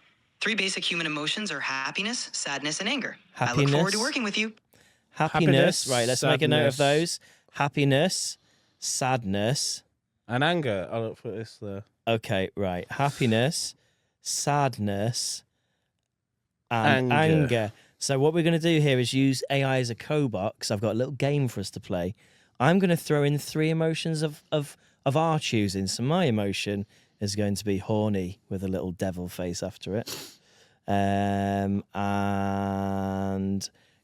3 basic human emotions are happiness, sadness, and anger. Happiness. I look forward to working with you. Happiness. Right, let's make a note of those. Happiness, sadness. And anger. I'll look for this there. Okay, right. Happiness, sadness, and anger. So what we're going to do here is use AI as a cobot, because I've got a little game for us to play. I'm going to throw in 3 emotions of our choosing. So my emotion is going to be horny with a little devil face after it. And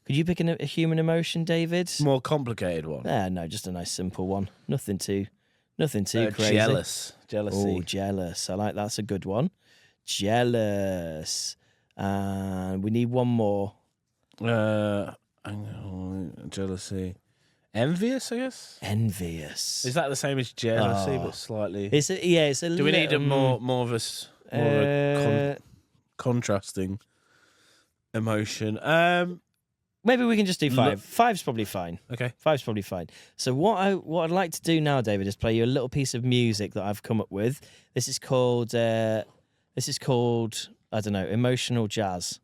could you pick a human emotion, David? More complicated one. No, just a nice simple one. Nothing too crazy. Jealous. Jealousy. Oh, jealous. I like that's a good one. Jealous. And we need one more. Jealousy. Envious, I guess. Envious. Is that the same as jealousy, but slightly? It's a. Do we need a more of a contrasting emotion? Maybe we can just do 5. 5's probably fine. Okay, 5's probably fine. So what I'd like to do now, David, is play you a little piece of music that I've come up with. This is called I don't know, emotional jazz.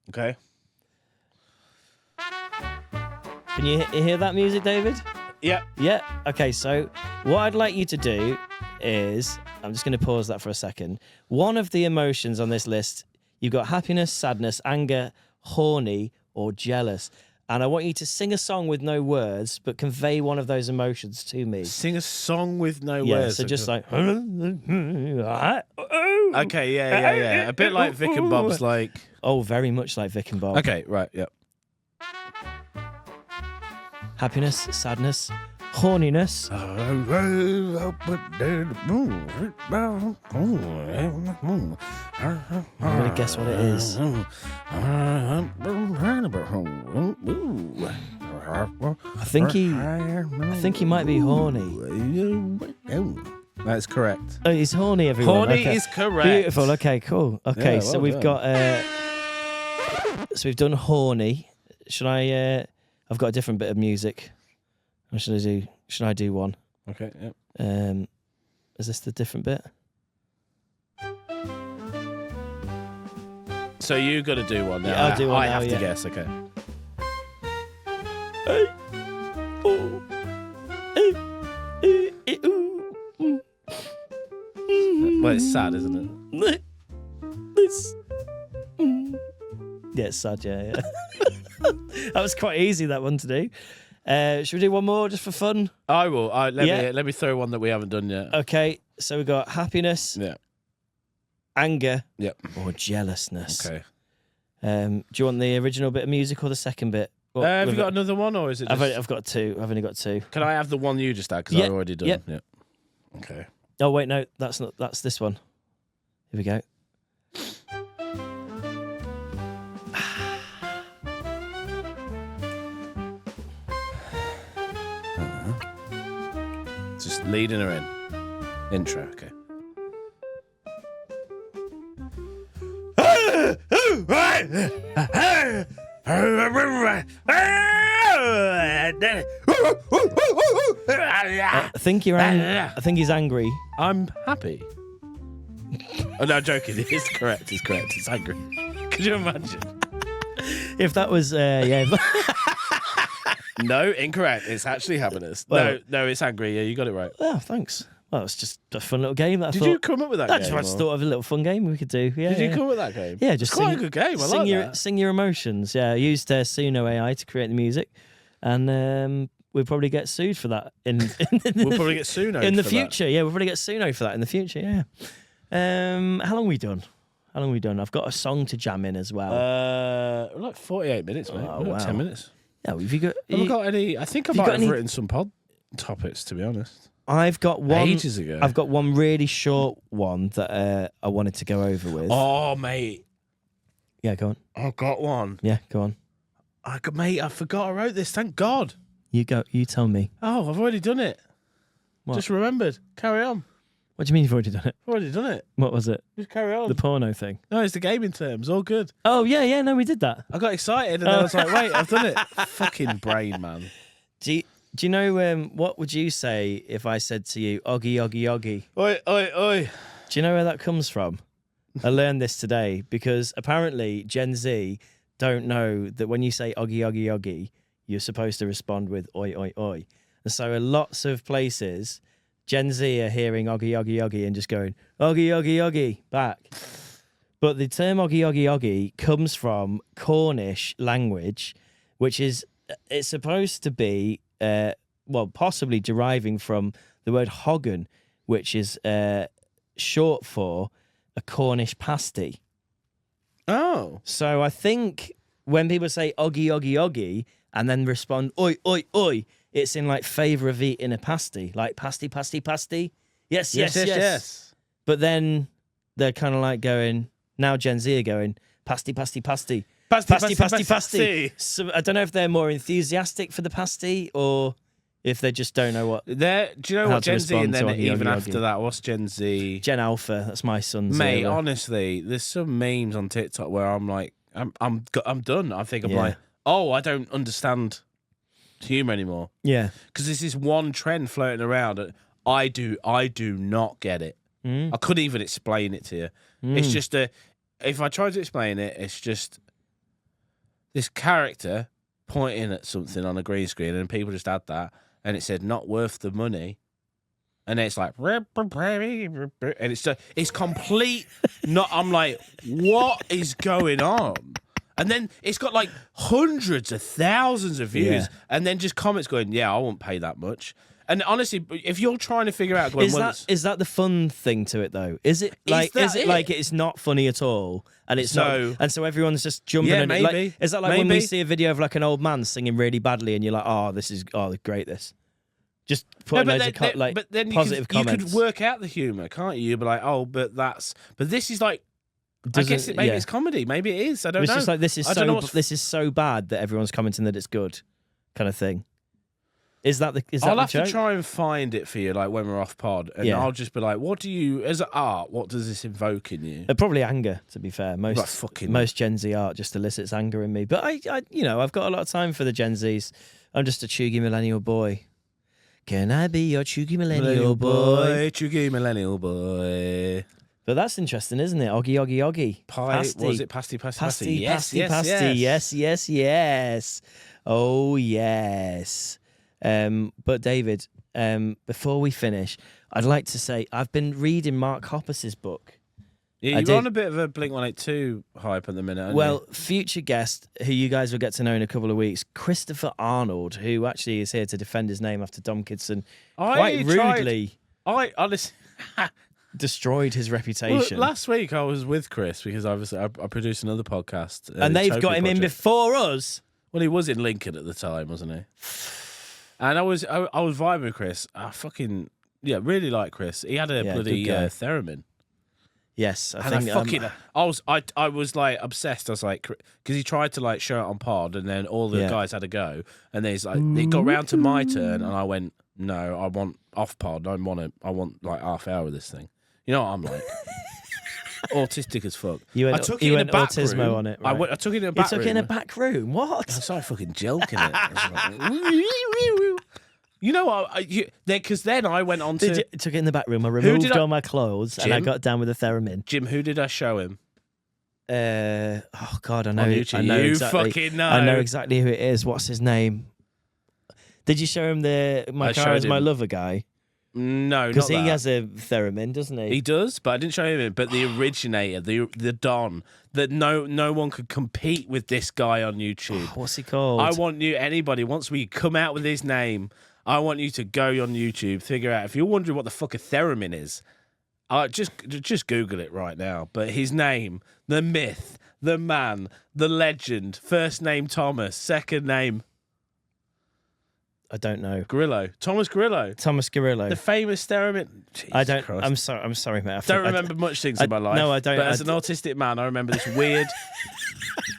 Okay. Can you hear that music, David? Yeah. Yeah. Okay, so what I'd like you to do is, I'm just going to pause that for a second. One of the emotions on this list, you've got happiness, sadness, anger, horny, or jealous. And I want you to sing a song with no words, but convey one of those emotions to me. Sing a song with no yeah, words. So just like... Okay, yeah. A bit like Vic and Bob's like... Oh, very much like Vic and Bob. Okay, right, yep. Happiness, sadness, horniness. I'm going to guess what it is. I think he might be horny. That's correct. Oh, he's horny, everyone. Horny is correct. Beautiful. Okay, cool. Okay, yeah, so we've got... so we've done horny. Should I... I've got a different bit of music. What should I do? Should I do one? Okay, yep. Is this the different bit? So you got to do one now. Yeah, I'll do one I now, have to yeah. guess, okay. Well, it's sad, isn't it? Yeah, it's sad, yeah. That was quite easy, that one to do. Should we do one more just for fun? I will. Let me throw one that we haven't done yet. Okay, so we've got happiness, anger, or jealousness. Okay. Do you want the original bit of music or the second bit? Have you got another one, or is it just... I've got 2. I've only got 2. Can I have the one you just had, because I've already done? Yep. Yeah. Okay. Oh, wait, no, that's not. That's this one. Here we go. just leading her in. Intro, okay. I think he's angry. I'm happy. Oh no, I'm joking. It's correct. It's correct. It's angry. Could you imagine? If that was No, incorrect. It's actually happiness. Well, no, it's angry. Yeah, you got it right. Oh, thanks. Well, it's just a fun little game. That Did you come up with that I game? just thought of a little fun game we could do. Yeah. Did you come up with that game? Yeah, just it's quite a good game. I like that. Sing your emotions. Yeah, I used Suno AI to create the music, and we'll probably get sued for that. We'll probably get Suno in the for future. That. Yeah, we'll probably get Suno for that in the future. Yeah. How long we done? I've got a song to jam in as well. Like 48 minutes, mate. Oh, We've got wow. 10 minutes. Yeah, have you got? Have I got any? I think I might have written some pod topics, to be honest. I've got one. Ages ago. I've got one really short one that I wanted to go over with. Oh, mate. Yeah, go on. I've got one. Yeah, go on. Mate, I forgot I wrote this. Thank God. You go. You tell me. Oh, I've already done it. What? Just remembered. Carry on. What do you mean you've already done it? I've already done it. What was it? Just carry on. The porno thing. No, it's the gaming terms. All good. Oh, yeah, no, we did that. I got excited and then I was like, wait, I've done it. Fucking brain, man. Do you know, what would you say if I said to you, Oggy, Oggy, Oggy? Oi, oi, oi. Do you know where that comes from? I learned this today because apparently Gen Z don't know that when you say Oggy, Oggy, Oggy, you're supposed to respond with oi, oi, oi. And so in lots of places, Gen Z are hearing Oggy, Oggy, Oggy and just going, Oggy, Oggy, Oggy, back. But the term Oggy, Oggy, Oggy comes from Cornish language, which is, it's supposed to be, possibly deriving from the word hoggen, which is short for a Cornish pasty. Oh. So I think when people say Oggy, Oggy, Oggy, and then respond oi, oi, oi, it's in like favour of eating a pasty, like pasty, pasty, pasty. Yes. But then they're kind of like going, now Gen Z are going, pasty, pasty, pasty. Pasty. So I don't know if they're more enthusiastic for the pasty or if they just don't know what. Do you know what Gen Z and then even after that, what's Gen Z? Gen Alpha. That's my son's. Mate, honestly, there's some memes on TikTok where I'm like, I'm done. I think I'm like, oh, I don't understand humor anymore. Yeah, because there's this one trend floating around. And I do not get it. I couldn't even explain it to you. It's just if I try to explain it, it's just this character pointing at something on a green screen, and people just add that, and it said "not worth the money," and it's like, and it's complete. Not. I'm like, what is going on? And then it's got like hundreds of thousands of views, and then just comments going, "Yeah, I won't pay that much." And honestly, if you're trying to figure out, is that the fun thing to it though? Is it like it's not funny at all, and it's not, and so everyone's just jumping? Yeah, in maybe. Like, is that like when we see a video of like an old man singing really badly, and you're like, "Oh, this is great." This just put loads of positive comments. You could work out the humor, can't you? You'd be like, "Oh, but this is like." I guess maybe it's comedy. Maybe it is. I don't know. It's just like this is so bad that everyone's commenting that it's good, kind of thing. Is that the I'll have to try and find it for you, like when we're off pod, and I'll just be like, "What do you, as art, what does this invoke in you?" Probably anger. To be fair, most Gen Z art just elicits anger in me. But I I've got a lot of time for the Gen Zs. I'm just a chuggy millennial boy. Can I be your chuggy millennial boy? Chuggy millennial boy. But that's interesting, isn't it? Oggy, oggy, oggy. Pasty. What was it? Pasty. Pasty. Yes. Oh, yes. But David, before we finish, I'd like to say I've been reading Mark Hoppus's book. Yeah, you're on a bit of a Blink-182 hype at the minute, aren't you? Future guest, who you guys will get to know in a couple of weeks, Christopher Arnold, who actually is here to defend his name after Dom Kidson quite rudely destroyed his reputation. Well, last week I was with Chris because obviously I produced another podcast. And they've got him in before us. Well, he was in Lincoln at the time, wasn't he? And I was vibing with Chris. I really like Chris. He had a bloody theremin. Yes, I was like obsessed. I was like, because he tried to like show it on pod, and then all the guys had a go, and then he's like, it got round to my turn, and I went, no, I want off pod. I want like half hour of this thing. You know what I'm like? Autistic as fuck. You went autismo room. on it. Right? I took it in a back room. You took it in a back room? What? I started fucking joking it. You know what? Because then I went on to... took it in the back room. I removed all my clothes and I got down with a theremin. Jim, who did I show him? Oh, God, I know. I know you exactly. Fucking know. I know exactly who it is. What's his name? Did you show him My Car Is My Lover guy? No, because he has a theremin, doesn't he? He does, but I didn't show him. But the originator, the Don, that no one could compete with this guy on YouTube. What's he called? I want anybody, once we come out with his name, I want you to go on YouTube, figure out, if you're wondering what the fuck a theremin is, just Google it right now. But his name, the myth, the man, the legend, first name Thomas, second name... I don't know. Thomas Grillo. The famous theremin. Jesus Christ. I'm sorry, mate. I don't remember much things in my life. No, I don't. But as an autistic man, I remember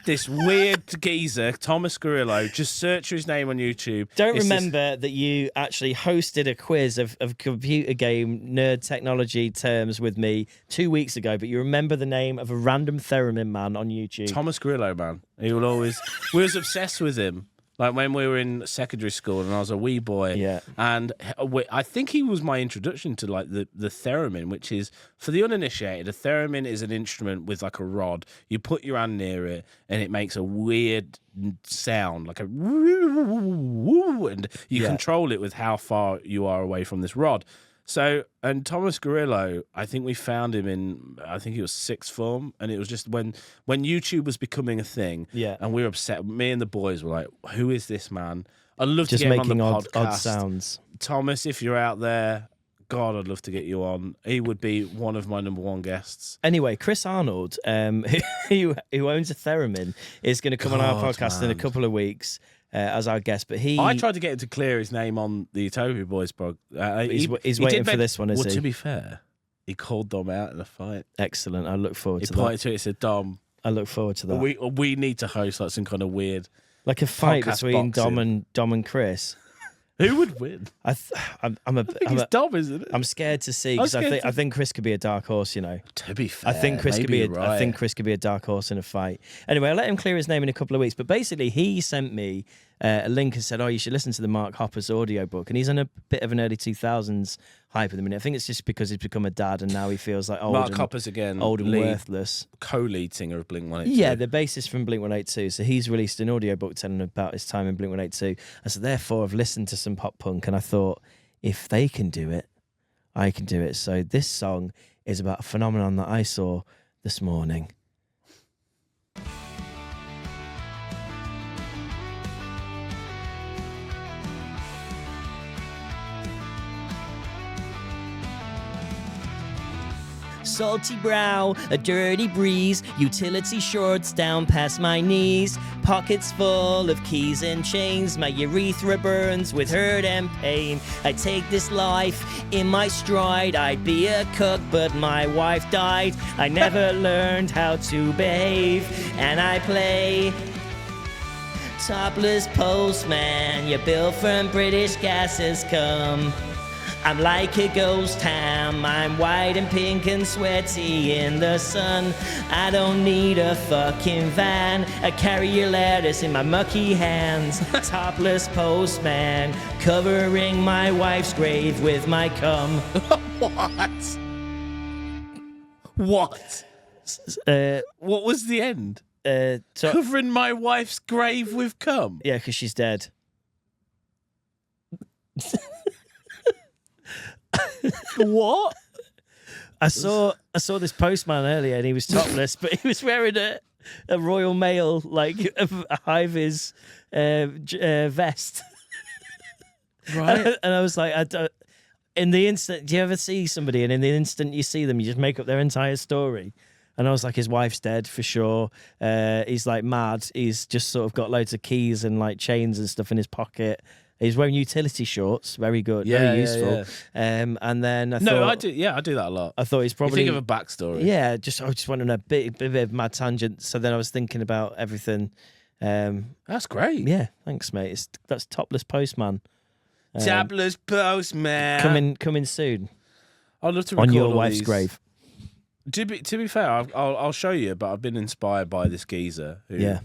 this weird geezer, Thomas Grillo. Just search his name on YouTube. Don't remember that you actually hosted a quiz of computer game nerd technology terms with me 2 weeks ago, but you remember the name of a random theremin man on YouTube. Thomas Grillo, man. He will always... We was obsessed with him. Like when we were in secondary school and I was a wee boy. Yeah. And I think he was my introduction to like the theremin, which is, for the uninitiated, a theremin is an instrument with like a rod. You put your hand near it and it makes a weird sound, like a woo, and you control it with how far you are away from this rod. So, and Thomas Grillo, I think we found him in, I think he was sixth form, and it was just when YouTube was becoming a thing, and we were upset. Me and the boys were like, "Who is this man?" I'd love to get him on the podcast. Odd sounds. Thomas, if you're out there, God, I'd love to get you on. He would be one of my number one guests. Anyway, Chris Arnold, who owns a theremin, is going to come on our podcast in a couple of weeks. As our guest, but I tried to get him to clear his name on the Utopia Boys blog. He's waiting for this one, is he? Well, to be fair, he called Dom out in a fight. Excellent. I look forward to that. He pointed to it and said, Dom, I look forward to that. We need to host like some kind of weird... Like a fight between Dom and Chris. Who would win? It's Dom, isn't it? I'm scared to see, because I think Chris could be a dark horse, you know. To be fair, I think Chris could be a dark horse in a fight. Anyway, I'll let him clear his name in a couple of weeks. But basically, he sent me a link and said, "Oh, you should listen to the Mark Hoppus audiobook." And he's on a bit of an early 2000s hype at the minute. I think it's just because he's become a dad and now he feels like old. Mark Hoppus again, old and worthless. Co-lead singer of Blink-182. Yeah, the bassist from Blink-182. So he's released an audiobook telling about his time in Blink-182. And so therefore, I've listened to some pop punk and I thought, if they can do it, I can do it. So this song is about a phenomenon that I saw this morning. Salty brow, a dirty breeze, utility shorts down past my knees, pockets full of keys and chains, my urethra burns with hurt and pain. I take this life in my stride, I'd be a cook but my wife died. I never learned how to behave, and I play topless postman. Your bill from British Gas has come. I'm like a ghost ham, I'm white and pink and sweaty in the sun. I don't need a fucking van, I carry your lettuce in my mucky hands. Topless postman, covering my wife's grave with my cum. What? What was the end? Covering my wife's grave with cum? Yeah, because she's dead. What? I saw this postman earlier and he was topless, but he was wearing a Royal Mail, like a high-vis vest. Right. And I was like, in the instant, do you ever see somebody and in the instant you see them, you just make up their entire story? And I was like, his wife's dead for sure. He's like mad. He's just sort of got loads of keys and like chains and stuff in his pocket. He's wearing utility shorts. Very good. Very useful. Yeah. And then I thought... I do that a lot. I thought he's probably... You think of a backstory. Yeah, I just went on a bit of mad tangent. So then I was thinking about everything. That's great. Yeah, thanks, mate. That's Topless Postman. Topless postman. Coming soon I'd love to record on your all wife's these. grave. To be fair, I'll show you, but I've been inspired by this geezer. Who,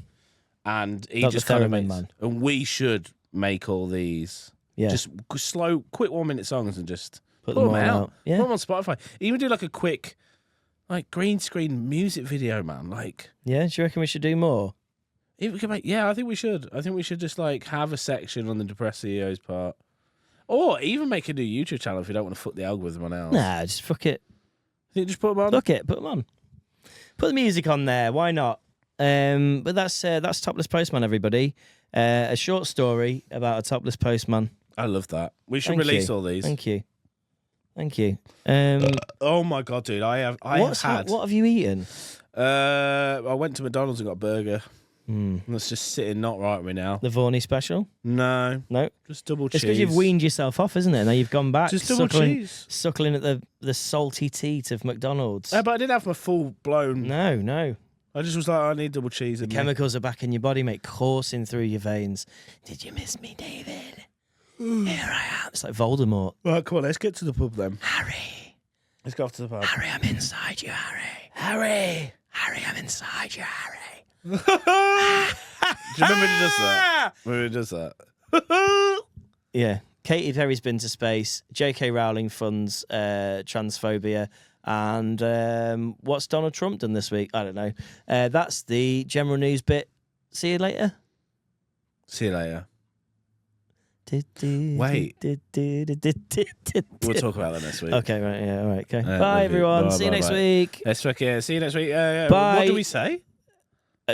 and he Not just the kind of theremin makes, man. and we should make all these. Yeah. Just slow, quick 1 minute songs and just Put put them them all out. out. Yeah. Put them on Spotify. Even do like a quick, like green screen music video, man. Like, Yeah, do you reckon we should do more? if we can make, I think we should. I think we should just like have a section on the Depressed CEO's part, or even make a new YouTube channel if we don't want to fuck the algorithm on ours. Nah, just fuck it. Just put them on. Fuck it, put them on. Put the music on there. Why not? But that's Topless Postman, everybody. A short story about a topless postman. I love that. We should Thank release you. all these. Thank you. Thank you. Oh my god, dude! I have had. What have you eaten? I went to McDonald's and got a burger. That's just sitting not right with me now. The Vorney special? No, No. just double It's cheese. because you've weaned yourself off, isn't it? Now you've gone back, Just double cheese. suckling at the salty teat of McDonald's. But I didn't have my full blown. No. I just was like, I need double cheese. The chemicals are back in your body, mate, coursing through your veins. Did you miss me, David? Here I am. It's like Voldemort. Right, come on, let's get to the pub then. Harry. Let's go off to the pub. Harry, I'm inside you, Harry. Harry. Harry, I'm inside you, Harry. Do you remember when he does that? When he does that? Yeah. Katy Perry's been to space. J.K. Rowling funds transphobia. And what's Donald Trump done this week? I don't know. That's the general news bit. See you later. See you later. Wait. We'll talk about that next week. Okay, right, yeah, all right, okay. Love Bye, you. everyone. Bye, See you bye, next bye. week. Let's fuck yeah. See you next week. Bye. What do we say?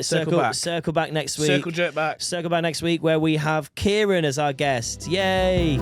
Circle back. Circle back next week. Circle jerk back. Circle back next week where we have Kieran as our guest. Yay.